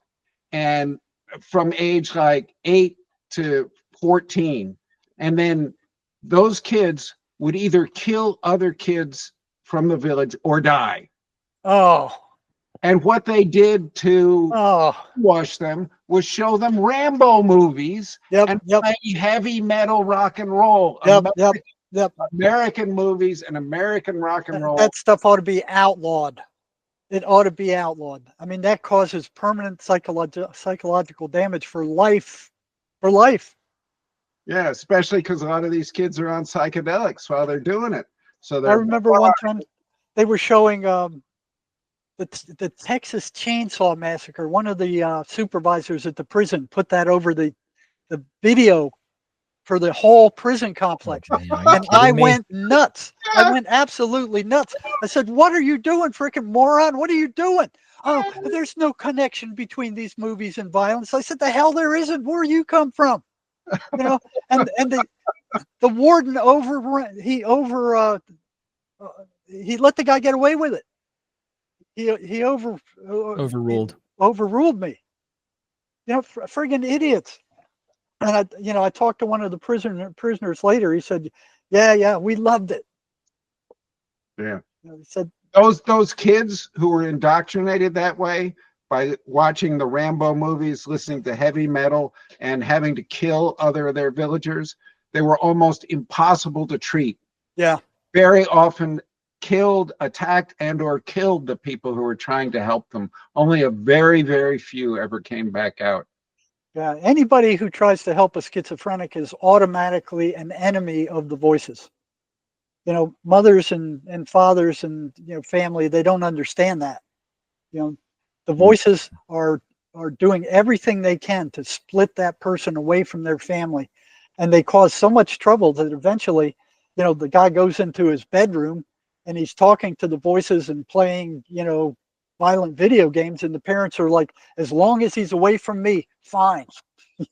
C: and from age like 8 to 14. And then those kids would either kill other kids from the village or die.
B: Oh.
C: And what they did to
B: Oh,
C: wash them was show them Rambo movies
B: yep,
C: and
B: yep,
C: play heavy metal rock and roll.
B: yep, yep, yep.
C: American movies and American rock and roll.
B: That stuff ought to be outlawed. It ought to be outlawed. I mean, that causes permanent psychological damage for life. For life.
C: Yeah, especially because a lot of these kids are on psychedelics while they're doing it. So
B: I remember one time they were showing the Texas Chainsaw Massacre. One of the supervisors at the prison put that over the video for the whole prison complex.
A: Oh, man, are you
B: And I
A: kidding me?
B: went nuts. I went absolutely nuts. I said, "What are you doing, freaking moron? What are you doing?" "Oh, there's no connection between these movies and violence." I said, "The hell there isn't. Where you come from?" You know, and the warden he let the guy get away with it. He
A: Overruled.
B: overruled me. You know, friggin' idiots. And I talked to one of the prisoners later. He said, "Yeah, we loved it."
C: Yeah.
B: He said,
C: Those kids who were indoctrinated that way by watching the Rambo movies, listening to heavy metal, and having to kill other of their villagers, they were almost impossible to treat.
B: "Yeah,
C: Very often attacked and or killed the people who were trying to help them. Only a very, very few ever came back out.
B: yeah." Anybody who tries to help a schizophrenic is automatically an enemy of the voices. You know, mothers and fathers and family, they don't understand that. You know, the voices are doing everything they can to split that person away from their family, and they cause so much trouble that eventually, the guy goes into his bedroom and he's talking to the voices and playing, violent video games, and the parents are like, "As long as he's away from me, fine."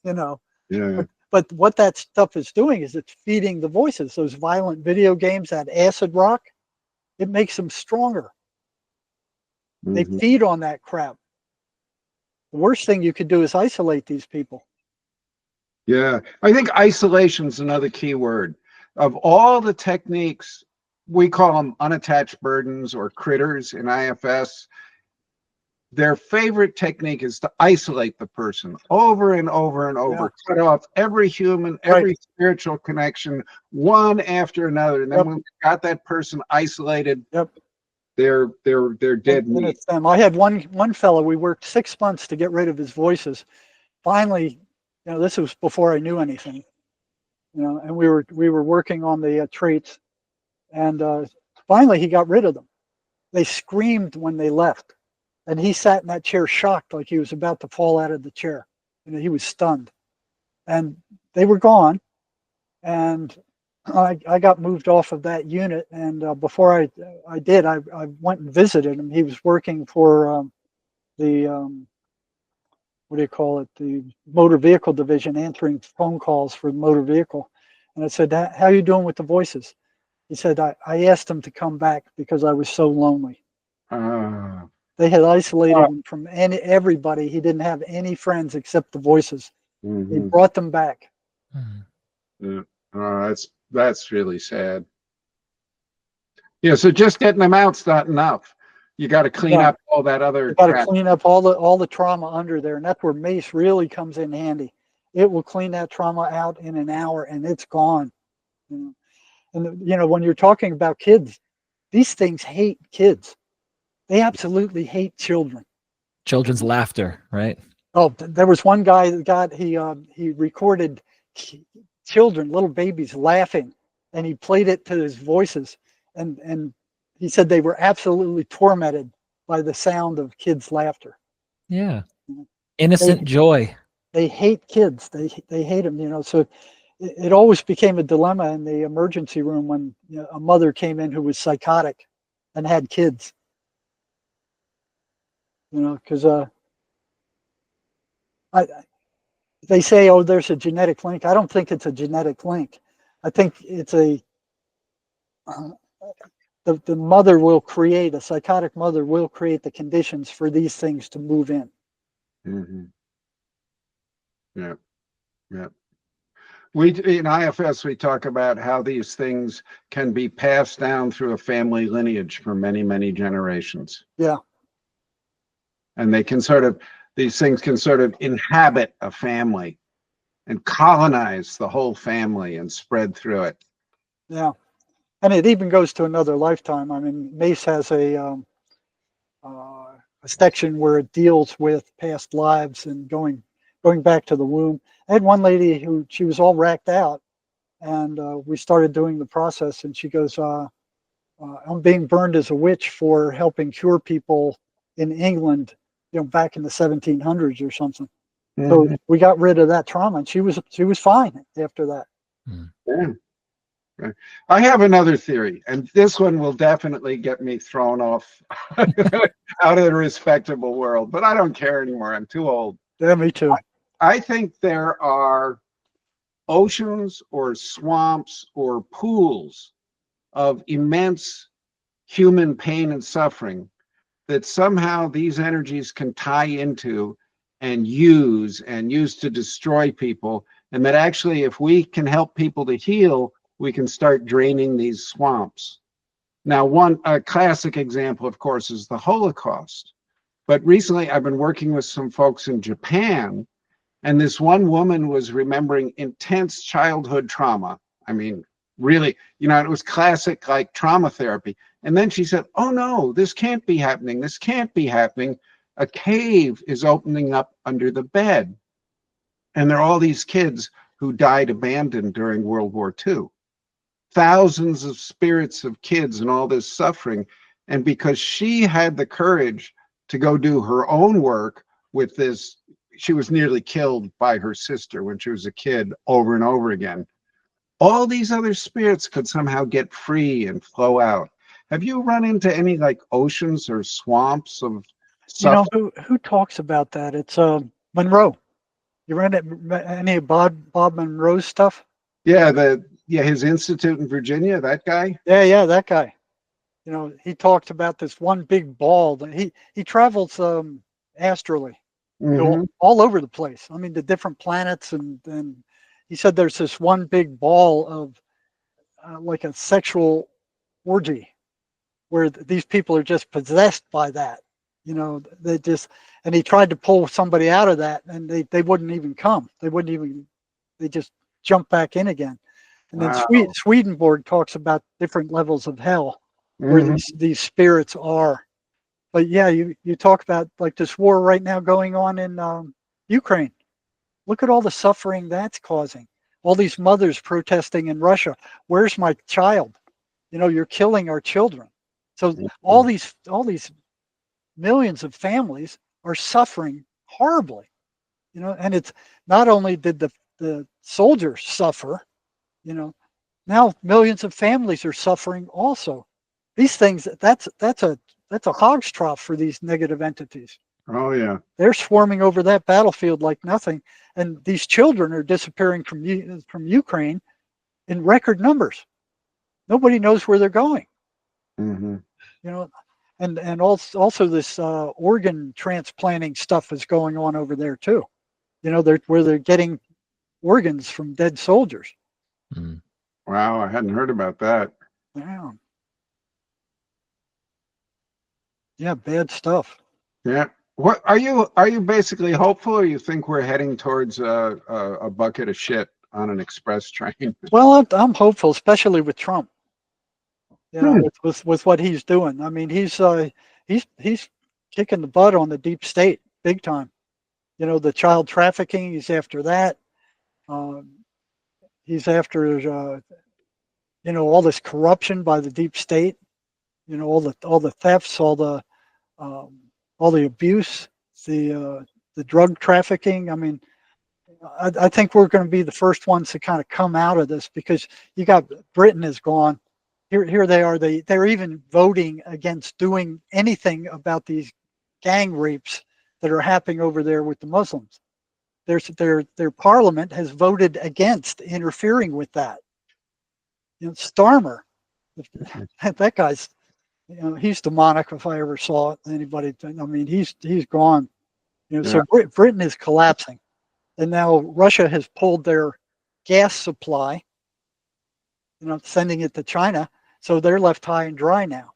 C: Yeah.
B: But what that stuff is doing is it's feeding the voices. Those violent video games, that acid rock, it makes them stronger. They feed on that crap. The worst thing you could do is isolate these people.
C: Yeah. I think isolation is another key word. Of all the techniques, we call them unattached burdens or critters in IFS. Their favorite technique is to isolate the person over and over and over, cut off every human, every spiritual connection, one after another. And then when we got that person isolated, they're dead
B: And
C: meat.
B: it's them. I had one fellow, we worked 6 months to get rid of his voices. Finally, this was before I knew anything, and we were working on the traits, and finally he got rid of them. They screamed when they left. And he sat in that chair shocked, like he was about to fall out of the chair. He was stunned. And they were gone. And I got moved off of that unit. And before I did, I went and visited him. He was working for the, what do you call it? The motor vehicle division, answering phone calls for the motor vehicle. And I said, "How are you doing with the voices?" He said, I asked him to come back because I was so lonely. They had isolated him from everybody. He didn't have any friends except the voices. He brought them back.
C: Yeah. That's really sad. Yeah, so just getting them out's not enough. You got to clean up all that other.
B: You got to clean up all the trauma under there, and that's where Mace really comes in handy. It will clean that trauma out in an hour, and it's gone. And when you're talking about kids, these things hate kids. They absolutely hate children.
A: Children's laughter, right?
B: Oh, there was one guy that he recorded children, little babies laughing, and he played it to his voices, and he said they were absolutely tormented by the sound of kids' laughter.
A: Yeah, innocent joy.
B: They hate kids. They hate them. So it always became a dilemma in the emergency room when a mother came in who was psychotic and had kids. Because they say, "Oh, there's a genetic link." I don't think it's a genetic link. I think it's the mother will create, a psychotic mother will create the conditions for these things to move in.
C: Yeah. In IFS, we talk about how these things can be passed down through a family lineage for many, many generations.
B: Yeah.
C: and these things can sort of inhabit a family and colonize the whole family and spread through it.
B: Yeah, and it even goes to another lifetime. I mean, Mace has a section where it deals with past lives and going back to the womb. I had one lady who she was all racked out, and we started doing the process, and she goes, "I'm being burned as a witch for helping cure people in England, back in the 1700s or something." So we got rid of that trauma, and she was fine after that.
C: Yeah. I have another theory, and this one will definitely get me thrown off out of the respectable world, but I don't care anymore. I'm too old.
B: Yeah, me too.
C: I think there are oceans or swamps or pools of immense human pain and suffering that somehow these energies can tie into and use to destroy people, and that actually if we can help people to heal, we can start draining these swamps. Now, a classic example, of course, is the Holocaust. But recently I've been working with some folks in Japan, and this one woman was remembering intense childhood trauma. I mean, really, it was classic like trauma therapy. And then she said, "Oh no, this can't be happening. This can't be happening. A cave is opening up under the bed." And there are all these kids who died abandoned during World War II. Thousands of spirits of kids and all this suffering. And because she had the courage to go do her own work with this, she was nearly killed by her sister when she was a kid over and over again. All these other spirits could somehow get free and flow out. Have you run into any like oceans or swamps of suffering?
B: Who talks about that? It's Monroe. You read any of Bob Monroe's stuff?
C: Yeah, his institute in Virginia, that guy.
B: Yeah, that guy. He talked about this one big ball that he travels astrally, all over the place. I mean, the different planets, and he said there's this one big ball of like a sexual orgy where these people are just possessed by that. They just, and he tried to pull somebody out of that, and they wouldn't even come. They just jump back in again. And then Swedenborg talks about different levels of hell where these spirits are. But yeah, you talk about like this war right now going on in Ukraine. Look at all the suffering that's causing. All these mothers protesting in Russia. Where's my child? You're killing our children. So all these millions of families are suffering horribly. And it's not only did the soldiers suffer, now millions of families are suffering also. These things, that's a hog's trough for these negative entities.
C: Oh yeah,
B: they're swarming over that battlefield like nothing, and these children are disappearing from Ukraine in record numbers. Nobody knows where they're going. And also this organ transplanting stuff is going on over there too. Where they're getting organs from dead soldiers.
C: Wow, I hadn't heard about that.
B: Yeah, bad stuff.
C: Yeah. What are you basically hopeful, or you think we're heading towards a bucket of shit on an express train?
B: Well, I'm hopeful, especially with Trump. With what he's doing. I mean, he's kicking the butt on the deep state big time. The child trafficking, he's after that. He's after all this corruption by the deep state. All the thefts, all the abuse, the drug trafficking. I mean, I think we're going to be the first ones to kind of come out of this, because you got Britain is gone. Here they are. They're even voting against doing anything about these gang rapes that are happening over there with the Muslims. Their parliament has voted against interfering with that. Starmer, that guy's, he's demonic if I ever saw anybody. I mean, he's gone. So Britain is collapsing, and now Russia has pulled their gas supply. Sending it to China, so they're left high and dry now.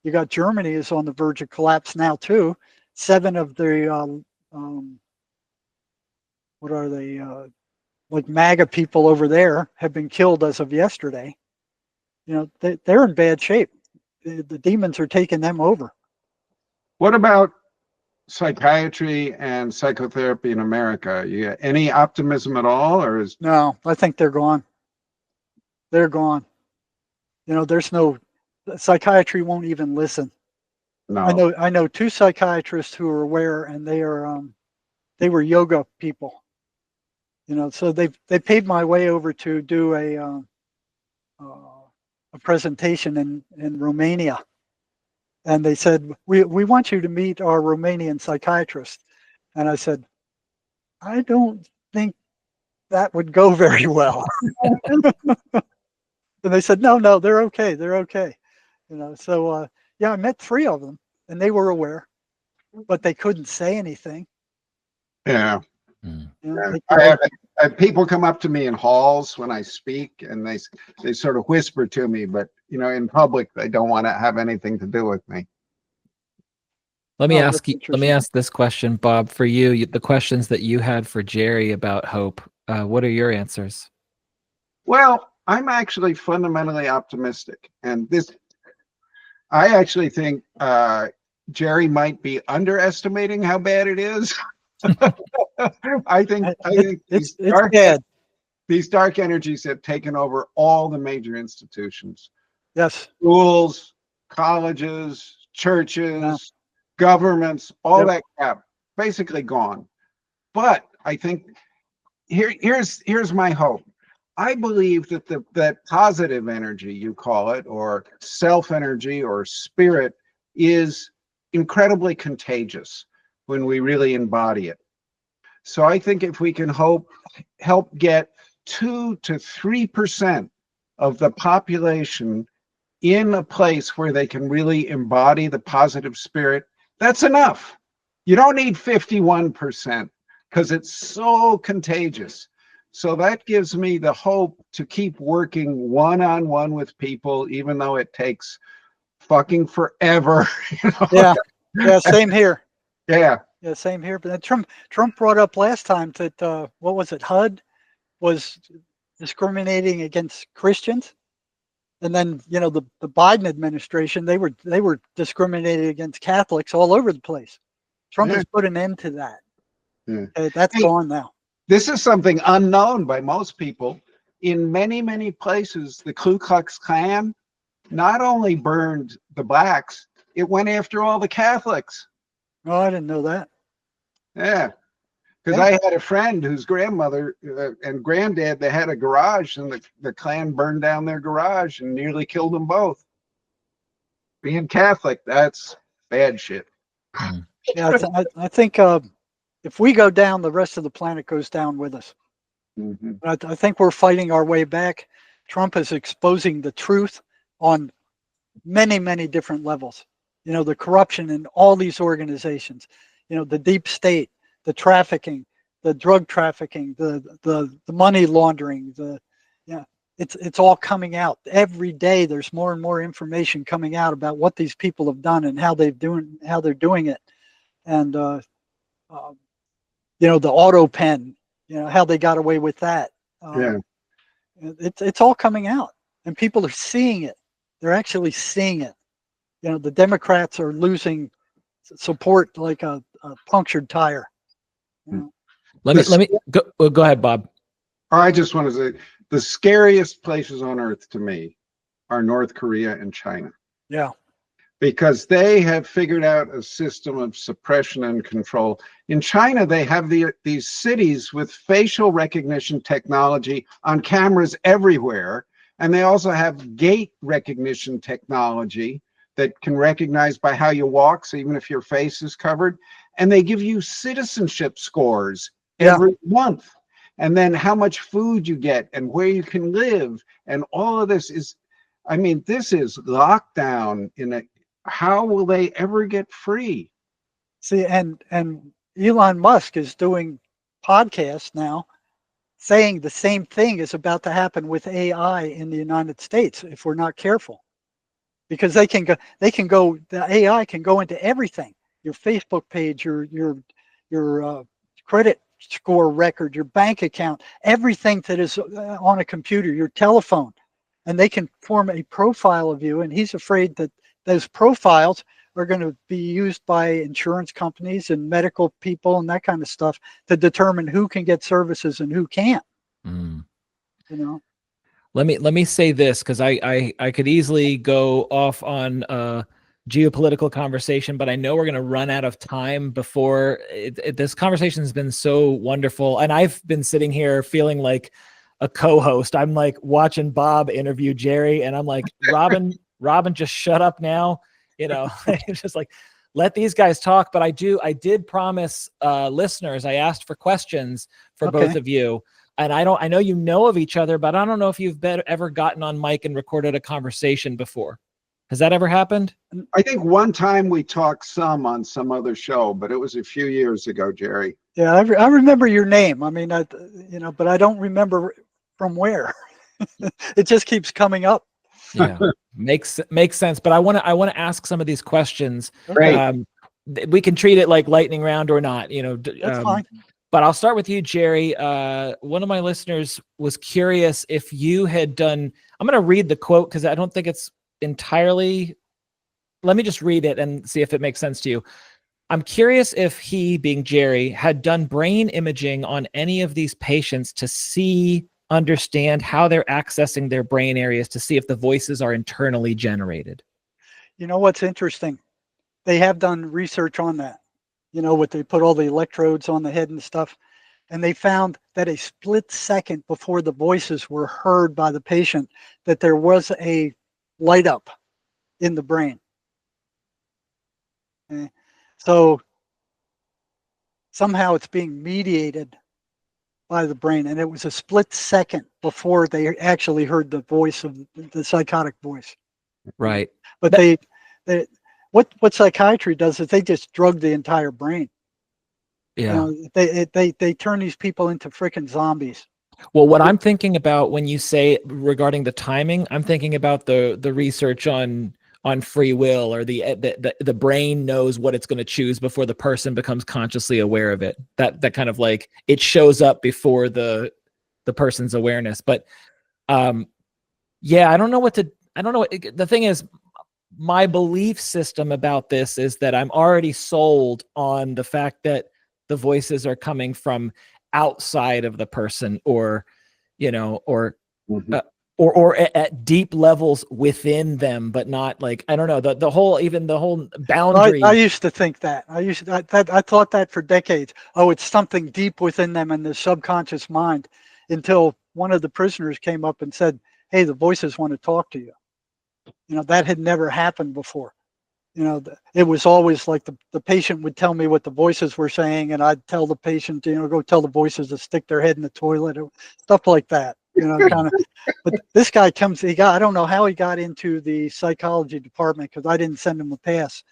B: You got Germany is on the verge of collapse now too. 7 of the what are they? Like MAGA people over there have been killed as of yesterday. They're in bad shape. The demons are taking them over.
C: What about psychiatry and psychotherapy in America? You got any optimism at all, or is
B: No, I think they're gone. They're gone. There's no psychiatry won't even listen.
C: no?
B: I know 2 psychiatrists who are aware, and they were yoga people. So they paved my way over to do a presentation in Romania, and they said we want you to meet our Romanian psychiatrist, and I said I don't think that would go very well. And they said no, they're okay, So yeah, I met 3 of them, and they were aware, but they couldn't say anything.
C: Yeah.
B: They
C: I have people come up to me in halls when I speak, and they sort of whisper to me, but in public they don't want to have anything to do with me.
A: Let me
B: that's
A: ask this question, Bob, for you. The questions that you had for Jerry about hope. What are your answers?
C: Well, I'm actually fundamentally optimistic, and I actually think Jerry might be underestimating how bad it is. I think
B: it's bad.
C: These dark energies have taken over all the major institutions.
B: Yes.
C: Schools, colleges, churches, governments, all that crap, basically gone. But I think here's my hope. I believe that that positive energy, you call it, or self energy or spirit, is incredibly contagious when we really embody it. So I think if we can help get 2 to 3% of the population in a place where they can really embody the positive spirit, that's enough. You don't need 51% because it's so contagious. So that gives me the hope to keep working one-on-one with people, even though it takes fucking forever.
B: Yeah, same here.
C: Yeah,
B: same here. But Trump brought up last time that what was it? HUD was discriminating against Christians, and then the Biden administration they were discriminating against Catholics all over the place. Trump has put an end to that. That's gone now.
C: This is something unknown by most people. In many, many places, the Ku Klux Klan not only burned the blacks, it went after all the Catholics.
B: Oh, I didn't know that.
C: Yeah, because I had a friend whose grandmother and granddad, they had a garage, and the Klan burned down their garage and nearly killed them both. Being Catholic, that's bad shit.
B: Yeah, I think if we go down, the rest of the planet goes down with us.
C: Mm-hmm.
B: I think we're fighting our way back. Trump is exposing the truth on many, many different levels. The corruption in all these organizations, the deep state, the trafficking, the drug trafficking, the money laundering, it's all coming out. Every day there's more and more information coming out about what these people have done and how they're doing it. And the auto pen, how they got away with that. It's all coming out, and people are seeing it. They're actually seeing it. The Democrats are losing support like a punctured tire.
A: Let me go ahead, Bob.
C: I just want to say the scariest places on earth to me are North Korea and China.
B: Yeah.
C: Because they have figured out a system of suppression and control. In China, they have these cities with facial recognition technology on cameras everywhere. And they also have gait recognition technology that can recognize by how you walk, so even if your face is covered. And they give you citizenship scores every month. And then how much food you get and where you can live. And all of this is, this is lockdown how will they ever get free?
B: See, and Elon Musk is doing podcasts now saying the same thing is about to happen with AI in the United States if we're not careful. Because the AI can go into everything. your Facebook page, your credit score record, your bank account, everything that is on a computer, your telephone, and they can form a profile of you. And he's afraid that those profiles are going to be used by insurance companies and medical people and that kind of stuff to determine who can get services and who can't.
A: Mm.
B: You know.
A: Let me say this, because I could easily go off on a geopolitical conversation, but I know we're going to run out of time before this conversation has been so wonderful. And I've been sitting here feeling like a co-host. I'm like watching Bob interview Jerry, and I'm like, Robin, just shut up now. You know, it's just like, let these guys talk. But I did promise listeners, I asked for questions for both of you. And I know you know of each other, but I don't know if you've ever gotten on mic and recorded a conversation before. Has that ever happened?
C: I think one time we talked some on some other show, but it was a few years ago, Jerry.
B: Yeah, I remember your name. I mean, but I don't remember from where. It just keeps coming up.
A: Yeah, makes sense. But I want to ask some of these questions.
C: Great.
A: We can treat it like lightning round or not. You know,
B: That's fine.
A: But I'll start with you, Jerry. One of my listeners was curious if you had done. I'm going to read the quote because I don't think it's entirely. Let me just read it and see if it makes sense to you. I'm curious if he, being Jerry, had done brain imaging on any of these patients to understand how they're accessing their brain areas to see if the voices are internally generated.
B: You know what's interesting? They have done research on that. You know, they put all the electrodes on the head and stuff. And they found that a split second before the voices were heard by the patient, that there was a light up in the brain. Okay. So somehow it's being mediated by the brain. And it was a split second before they actually heard the voice of the psychotic voice.
A: Right.
B: But what psychiatry does is they just drug the entire brain.
A: Yeah.
B: You know, they turn these people into freaking zombies.
A: Well, what I'm thinking about when you say regarding the timing, I'm thinking about the research on free will, or the brain knows what it's going to choose before the person becomes consciously aware of it. That kind of like it shows up before the person's awareness. But yeah, I don't know. The thing is, my belief system about this is that I'm already sold on the fact that the voices are coming from outside of the person, or, you know, or at deep levels within them, but not like, I don't know, the whole boundary.
B: I used to think that. I thought that for decades. Oh, it's something deep within them in the subconscious mind, until one of the prisoners came up and said, "Hey, the voices want to talk to you." You know, that had never happened before. You know, it was always like the patient would tell me what the voices were saying, and I'd tell the patient, you know, go tell the voices to stick their head in the toilet, or stuff like that. You know, kind of. But this guy I don't know how he got into the psychology department, because I didn't send him a pass.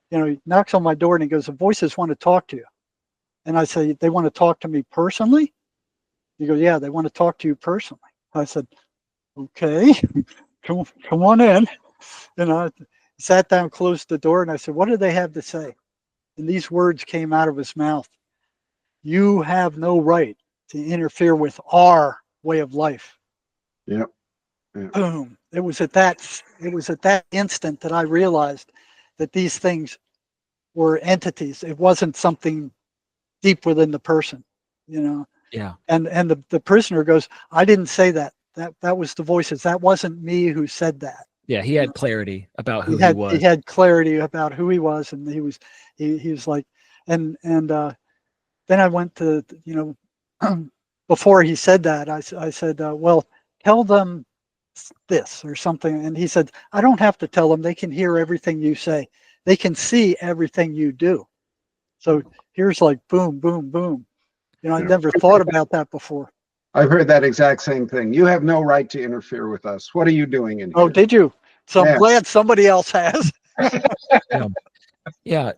B: You know, he knocks on my door and he goes, "The voices want to talk to you." And I say, "They want to talk to me personally?" He goes, "Yeah, they want to talk to you personally." I said, "Okay, come on in." You know, sat down, closed the door, and I said, "What do they have to say?" And these words came out of his mouth: "You have no right to interfere with our way of life."
C: Yep.
B: Boom. It was at that instant that I realized that these things were entities. It wasn't something deep within the person, you know.
A: Yeah.
B: And the prisoner goes, "I didn't say that. That was the voices. That wasn't me who said that."
A: Yeah, he had clarity about who he was.
B: He had clarity about who he was, and he was like, and then I went to, you know, before he said that, I said, "Well, tell them this," or something. And he said, "I don't have to tell them. They can hear everything you say. They can see everything you do." So here's like boom, boom, boom. You know, I never thought about that before.
C: I've heard that exact same thing. You have no right to interfere with us. What are you doing in here?
B: Oh, did you? So I'm
C: Yeah.
B: glad somebody else has.
A: Yeah.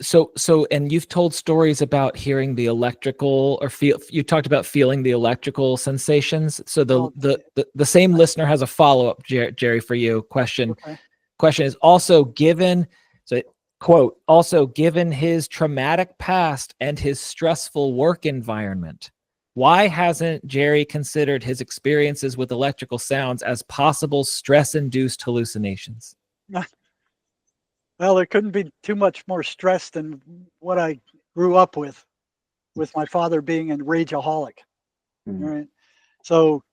A: So, and you've told stories about hearing the electrical, or you talked about feeling the electrical sensations. So the same listener has a follow-up, Jerry, for you. Question is also given. So Quote, also, given his traumatic past and his stressful work environment, why hasn't Jerry considered his experiences with electrical sounds as possible stress-induced hallucinations?
B: Well, there couldn't be too much more stress than what I grew up with my father being a rageaholic.
C: Mm.
B: Right. So,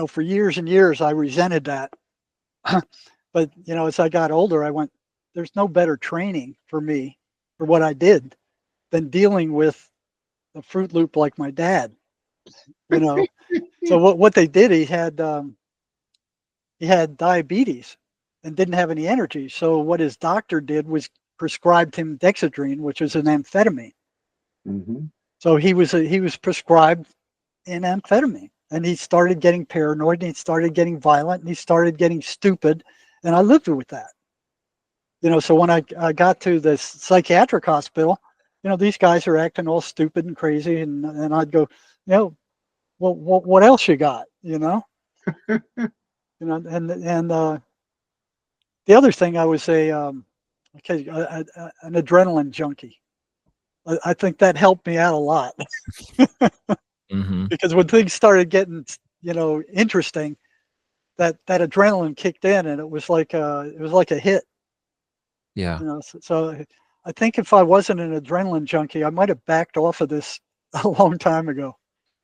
B: for years and years, I resented that. But, as I got older, I went, there's no better training for me for what I did than dealing with a Fruit Loop like my dad. So what they did, he had diabetes and didn't have any energy. So what his doctor did was prescribed him Dexedrine, which is an amphetamine.
C: Mm-hmm.
B: So he was prescribed an amphetamine, and he started getting paranoid, and he started getting violent, and he started getting stupid, and I lived with that. So when I got to this psychiatric hospital, these guys are acting all stupid and crazy, and I'd go, well, what else you got, and the other thing, I was an adrenaline junkie. I think that helped me out a lot.
A: Mm-hmm.
B: Because when things started getting, interesting, that adrenaline kicked in, and it was like a hit.
A: Yeah.
B: So I think if I wasn't an adrenaline junkie, I might have backed off of this a long time ago.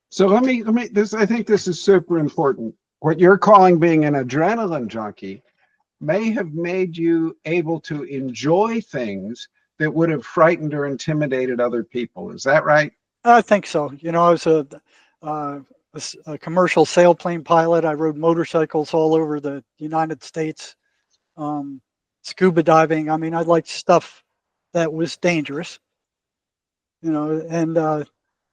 C: So let me I think this is super important. What you're calling being an adrenaline junkie may have made you able to enjoy things that would have frightened or intimidated other people. Is that right?
B: I think so. I was a commercial sailplane pilot. I rode motorcycles all over the United States. Scuba diving. I mean, I liked stuff that was dangerous. And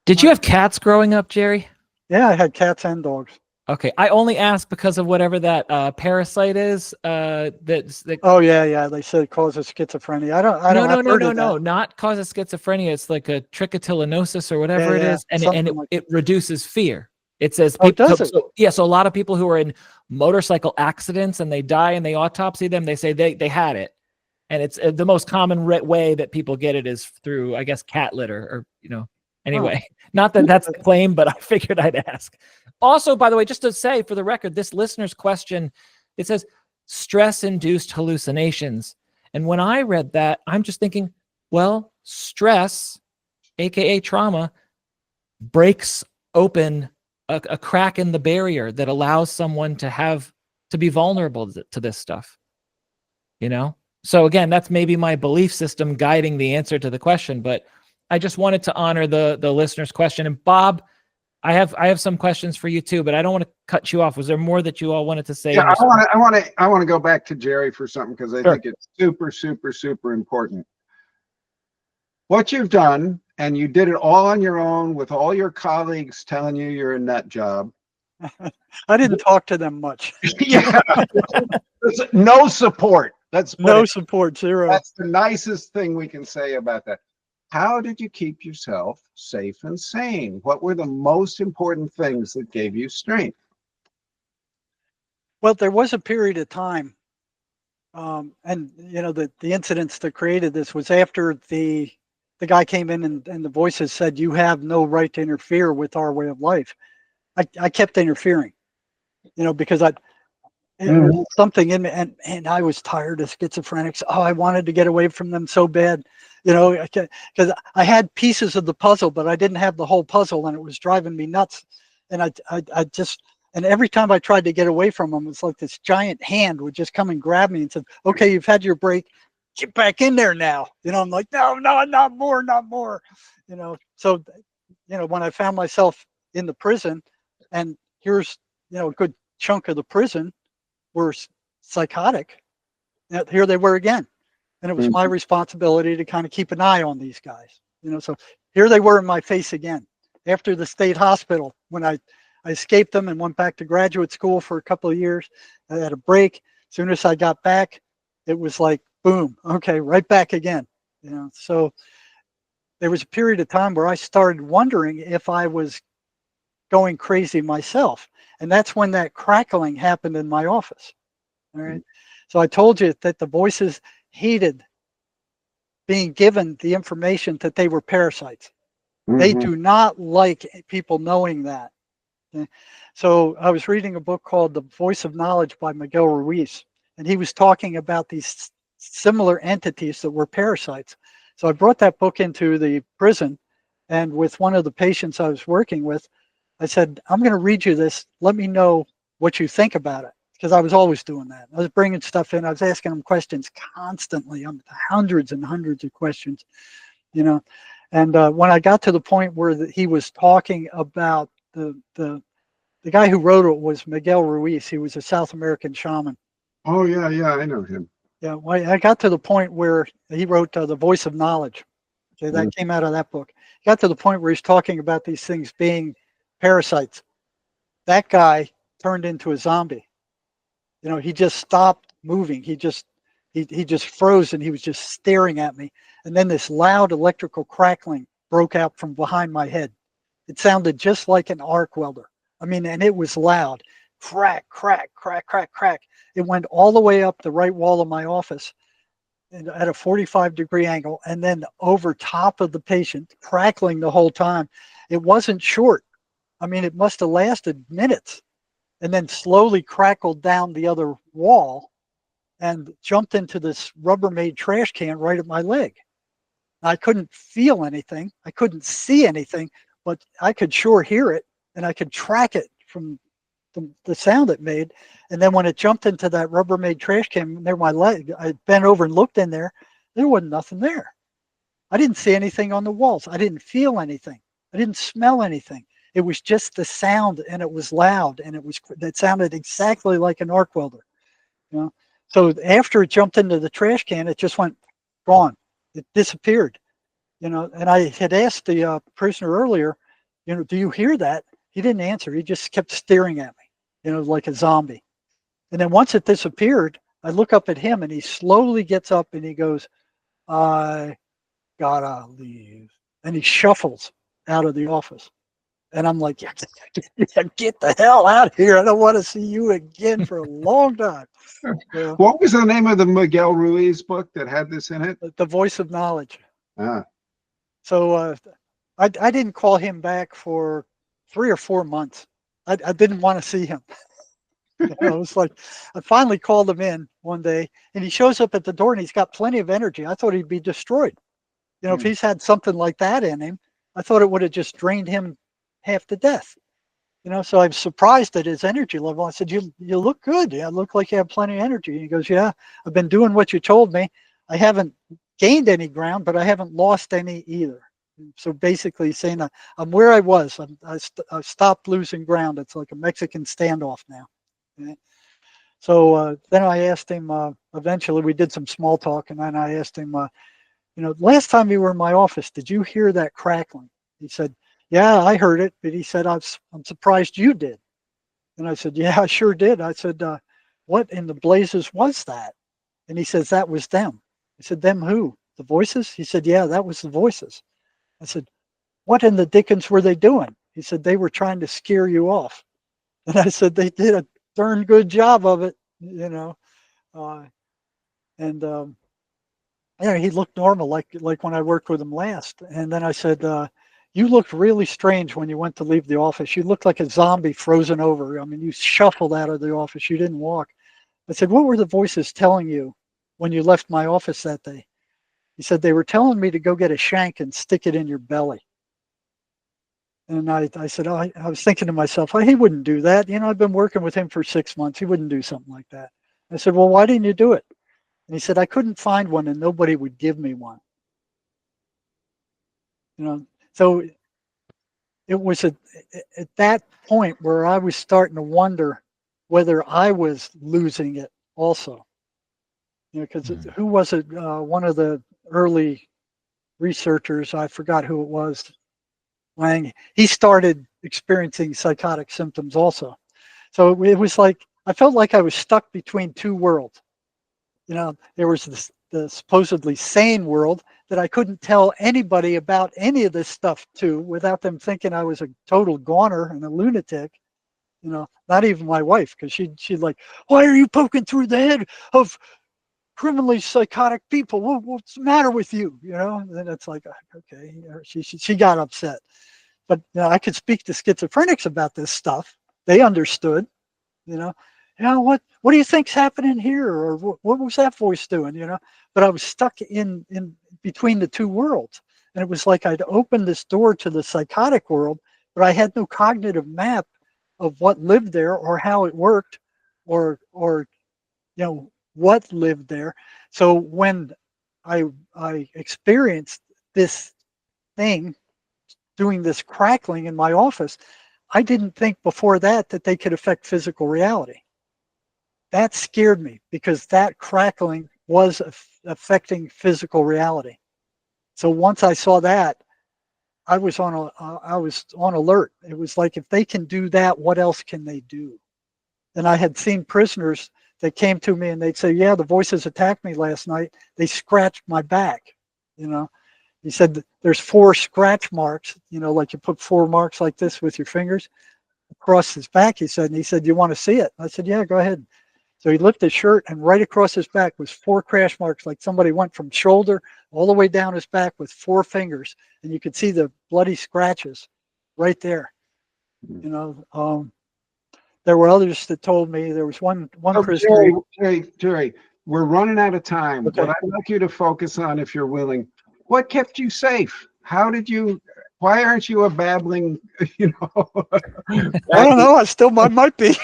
A: did you have cats growing up, Jerry?
B: Yeah, I had cats and dogs.
A: Okay, I only asked because of whatever that parasite is. Oh
B: yeah. They said it causes schizophrenia.
A: No, not causes schizophrenia. It's like a trichotillinosis or whatever it is, and it reduces fear. It says people. So a lot of people who are in motorcycle accidents and they die and they autopsy them, they say they had it, and it's the most common way that people get it is through, I guess, cat litter or Anyway, not that that's the claim, but I figured I'd ask. Also, by the way, just to say for the record, this listener's question, it says stress-induced hallucinations. And when I read that, I'm just thinking, well, stress, aka trauma, breaks open a crack in the barrier that allows someone to be vulnerable to this stuff. So again, that's maybe my belief system guiding the answer to the question, but I just wanted to honor the listener's question. And Bob, I have some questions for you too, but I don't want to cut you off. Was there more that you all wanted to say?
C: Yeah, I want to go back to Jerry for something, because I think it's super, super, super important. What you've done, and you did it all on your own with all your colleagues telling you you're a nut job.
B: I didn't talk to them much.
C: Yeah, no support.
B: Support, zero.
C: That's the nicest thing we can say about that. How did you keep yourself safe and sane? What were the most important things that gave you strength?
B: Well, there was a period of time, and the incidents that created this was after the guy came in and the voices said, "You have no right to interfere with our way of life." I kept interfering, because it was something in me, and I was tired of schizophrenics. Oh, I wanted to get away from them so bad, because I had pieces of the puzzle, but I didn't have the whole puzzle, and it was driving me nuts. And and every time I tried to get away from them, it's like this giant hand would just come and grab me and said, "Okay, you've had your break. Get back in there now." I'm like, no, not more. So, when I found myself in the prison, and here's, a good chunk of the prison were psychotic. Here they were again. And it was my responsibility to kind of keep an eye on these guys. So here they were in my face again. After the state hospital, when I escaped them and went back to graduate school for a couple of years, I had a break. As soon as I got back, it was like, boom, okay, right back again. So there was a period of time where I started wondering if I was going crazy myself. And that's when that crackling happened in my office. All right. So I told you that the voices hated being given the information that they were parasites. They
C: Mhm.
B: do not like people knowing that. Okay? So I was reading a book called The Voice of Knowledge by Miguel Ruiz, and he was talking about these similar entities that were parasites. So I brought that book into the prison, and with one of the patients I was working with, I said, I'm going to read you this. Let me know what you think about it. Because I was always doing that. I was bringing stuff in. I was asking them questions constantly, hundreds and hundreds of questions, you know. And when I got to the point where he was talking about the guy who wrote it was Miguel Ruiz. He was a South American shaman.
C: Oh yeah, yeah, I know him.
B: Yeah, well, I got to the point where he wrote The Voice of Knowledge. Okay, that came out of that book. He got to the point where he's talking about these things being parasites. That guy turned into a zombie. You know, he just stopped moving. He just froze, and he was just staring at me. And then this loud electrical crackling broke out from behind my head. It sounded just like an arc welder. I mean, and it was loud. Crack, crack, crack, crack, crack. It went all the way up the right wall of my office and at a 45-degree angle, and then over top of the patient, crackling the whole time. It wasn't short. I mean, it must have lasted minutes, and then slowly crackled down the other wall and jumped into this Rubbermaid trash can right at my leg. I couldn't feel anything. I couldn't see anything, but I could sure hear it, and I could track it from the sound it made. And then when it jumped into that Rubbermaid trash can near my leg, I bent over and looked in there. There wasn't nothing there. I didn't see anything on the walls. I didn't feel anything. I didn't smell anything. It was just the sound, and it was loud, and it sounded exactly like an arc welder. You know? So after it jumped into the trash can, it just went gone. It disappeared. You know, and I had asked the prisoner earlier, you know, do you hear that? He didn't answer. He just kept staring at me, you know, like a zombie. And then once it disappeared, I look up at him, and he slowly gets up and he goes, I gotta leave. And he shuffles out of the office. And I'm like, yeah, get the hell out of here. I don't want to see you again for a long time. You know?
C: What was the name of the Miguel Ruiz book that had this in it?
B: The Voice of Knowledge.
C: Ah.
B: So I didn't call him back for 3 or 4 months. I didn't want to see him. You know, it's like I finally called him in one day, and he shows up at the door, and he's got plenty of energy. I thought he'd be destroyed. You know, if he's had something like that in him, I thought it would have just drained him half to death. You know, so I'm surprised at his energy level. I said, you look good. Yeah, look like you have plenty of energy. And he goes, yeah, I've been doing what you told me. I haven't gained any ground, but I haven't lost any either. So basically saying I'm where I was. I stopped losing ground. It's like a Mexican standoff now. Okay? So then I asked him, eventually we did some small talk, and then I asked him, you know, last time you were in my office, did you hear that crackling? He said, yeah, I heard it, but he said, I'm surprised you did. And I said, yeah, I sure did. I said, what in the blazes was that? And he says, that was them. I said, them who? The voices? He said, yeah, that was the voices. I said, what in the dickens were they doing? He said, they were trying to scare you off. And I said, they did a darn good job of it, you know. You know, he looked normal, like when I worked with him last. And then I said, you looked really strange when you went to leave the office. You looked like a zombie frozen over. I mean, you shuffled out of the office. You didn't walk. I said, what were the voices telling you when you left my office that day? He said, they were telling me to go get a shank and stick it in your belly. And I said, I was thinking to myself, he wouldn't do that. You know, I've been working with him for 6 months. He wouldn't do something like that. I said, well, why didn't you do it? And he said, I couldn't find one, and nobody would give me one. You know, so it was at that point where I was starting to wonder whether I was losing it also. You know, because who was it? One of the early researchers, I forgot who it was, Lang, he started experiencing psychotic symptoms also. So it was like, I felt like I was stuck between two worlds. You know, there was the supposedly sane world that I couldn't tell anybody about any of this stuff to without them thinking I was a total goner and a lunatic. You know, not even my wife, because she'd like, why are you poking through the head of criminally psychotic people. What's the matter with you? You know, and then it's like, okay, she got upset. But I could speak to schizophrenics about this stuff. They understood, what do you think's happening here? Or what was that voice doing? But I was stuck in between the two worlds. And it was like I'd opened this door to the psychotic world, but I had no cognitive map of what lived there or how it worked or what lived there. So when I experienced this thing doing this crackling in my office, I didn't think before that they could affect physical reality. That scared me because that crackling was affecting physical reality. So once I saw that, I was on alert. It was like, if they can do that, what else can they do? And I had seen prisoners that came to me and they'd say, yeah, the voices attacked me last night. They scratched my back. He said there's 4 scratch marks, like you put 4 marks like this with your fingers across his back, he said. And he said, you want to see it? I said, yeah, go ahead. So he lifted his shirt, and right across his back was 4 crash marks, like somebody went from shoulder all the way down his back with 4 fingers. And you could see the bloody scratches right there. There were others that told me. There was one prisoner.
C: Jerry, we're running out of time.
B: Okay.
C: What I'd like you to focus on, if you're willing, what kept you safe? Why aren't you a babbling,
B: I don't know. I still might be.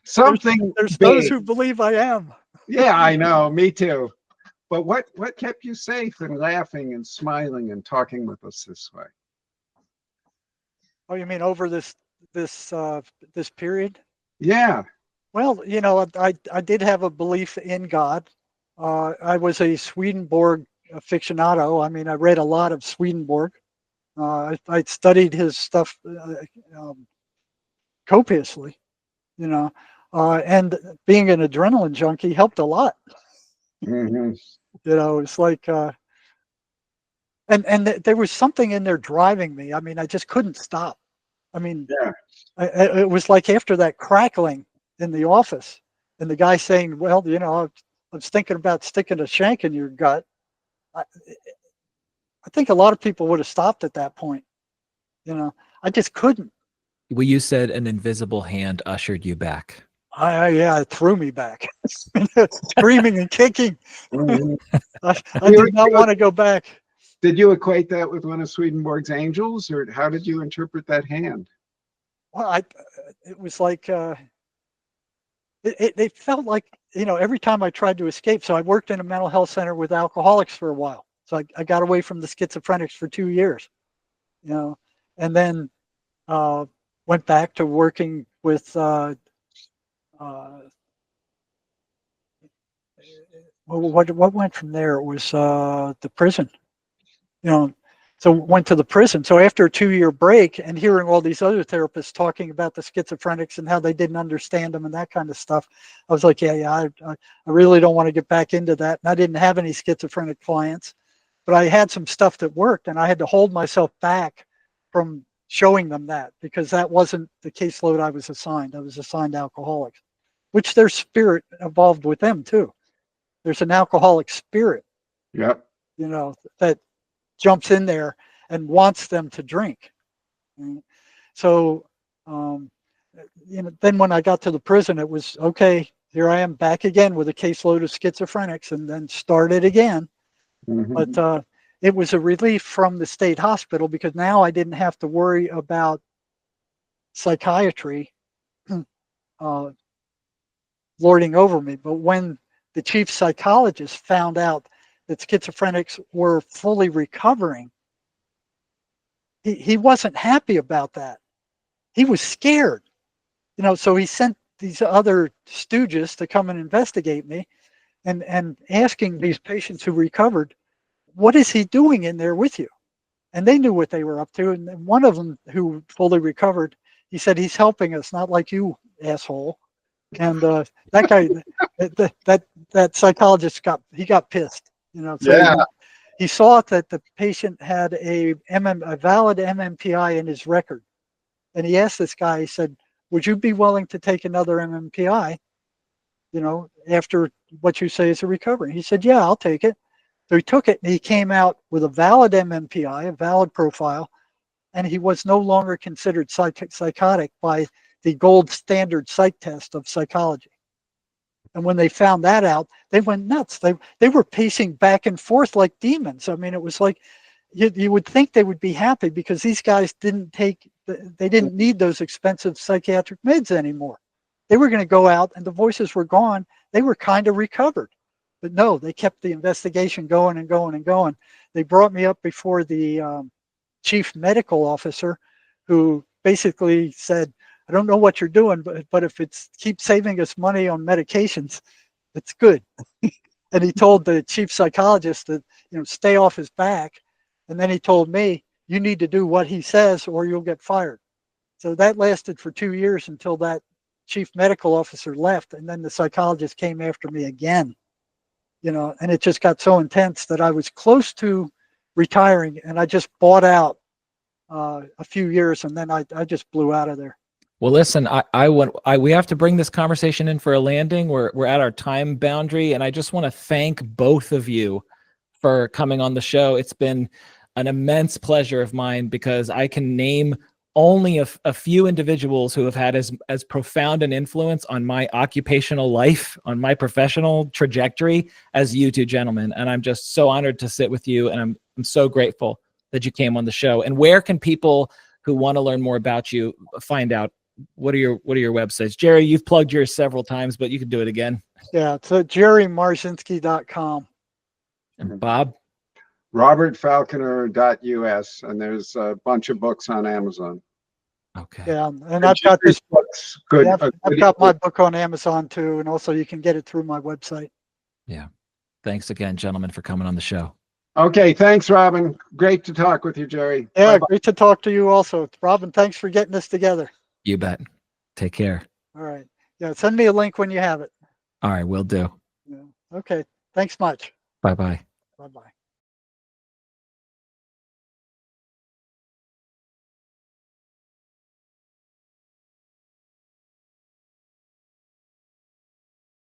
C: Something
B: there's
C: big.
B: Those who believe I am.
C: Yeah, I know. Me too. But what kept you safe and laughing and smiling and talking with us this way?
B: Oh, you mean over this period?
C: Yeah.
B: Well, I did have a belief in God. I was a Swedenborg aficionado. I mean, I read a lot of Swedenborg. I studied his stuff copiously, and being an adrenaline junkie helped a lot.
C: Mm-hmm.
B: It's like, and there was something in there driving me. I mean, I just couldn't stop. I mean,
C: Yeah.
B: It was like after that crackling in the office, and the guy saying, well, I was thinking about sticking a shank in your gut. I think a lot of people would have stopped at that point. I just couldn't.
A: Well, you said an invisible hand ushered you back.
B: It threw me back, screaming and kicking.
C: Mm-hmm.
B: I did not want to go back.
C: Did you equate that with one of Swedenborg's angels, or how did you interpret that hand?
B: Well, it was like, it felt like, every time I tried to escape. So I worked in a mental health center with alcoholics for a while. So I got away from the schizophrenics for 2 years, and then went back to working with what went from there? It was the prison, so went to the prison. So after a 2-year break and hearing all these other therapists talking about the schizophrenics and how they didn't understand them and that kind of stuff, I was like, I really don't want to get back into that. And I didn't have any schizophrenic clients, but I had some stuff that worked, and I had to hold myself back from showing them that, because that wasn't the caseload I was assigned. I was assigned alcoholics, which their spirit evolved with them too. There's an alcoholic spirit,
C: Yep.
B: that jumps in there and wants them to drink. So, then when I got to the prison, it was, okay, here I am back again with a caseload of schizophrenics, and then started again.
C: Mm-hmm.
B: But it was a relief from the state hospital, because now I didn't have to worry about psychiatry lording over me. But when the chief psychologist found out that schizophrenics were fully recovering, he wasn't happy about that. He was scared, so he sent these other stooges to come and investigate me, and asking these patients who recovered, what is he doing in there with you? And they knew what they were up to. And one of them, who fully recovered, he said, he's helping us, not like you, asshole. And that guy, that psychologist got pissed. So
C: Yeah.
B: He saw that the patient had a valid MMPI in his record, and he asked this guy. He said, "Would you be willing to take another MMPI after what you say is a recovery. He said, yeah, I'll take it. So he took it and he came out with a valid MMPI, a valid profile, and he was no longer considered psychotic by the gold standard psych test of psychology. And when they found that out, they went nuts. They were pacing back and forth like demons. I mean, it was like you would think they would be happy because these guys didn't need those expensive psychiatric meds anymore. They were going to go out and the voices were gone. They were kind of recovered. But no, they kept the investigation going and going and going. They brought me up before the chief medical officer, who basically said, I don't know what you're doing, but if it's keep saving us money on medications, it's good. And he told the chief psychologist to stay off his back. And then he told me, you need to do what he says or you'll get fired. So that lasted for 2 years until that chief medical officer left. And then the psychologist came after me again, and it just got so intense that I was close to retiring, and I just bought out a few years, and then I just blew out of there.
A: Well, listen, we have to bring this conversation in for a landing. We're at our time boundary, and I just want to thank both of you for coming on the show. It's been an immense pleasure of mine because I can name only a few individuals who have had as profound an influence on my occupational life, on my professional trajectory as you two gentlemen. And I'm just so honored to sit with you, and I'm so grateful that you came on the show. And where can people who want to learn more about you find out? What are your websites? Jerry, you've plugged yours several times, but you can do it again.
B: Yeah, it's at jerrymarzinsky.com.
A: And Bob?
C: robertfalconer.us, and there's a bunch of books on Amazon.
A: Okay.
B: Yeah, and I've got this
C: book's good.
B: Yeah, I've got my book on Amazon too, and also you can get it through my website.
A: Yeah. Thanks again, gentlemen, for coming on the show.
C: Okay, thanks, Robin. Great to talk with you, Jerry.
B: Yeah,
C: Bye-bye.
B: great to talk to you also. Robin, thanks for getting this together.
A: You bet. Take care.
B: All right. Yeah, send me a link when you have it.
A: All right, will do.
B: Yeah. Okay. Thanks much.
A: Bye-bye.
B: Bye-bye.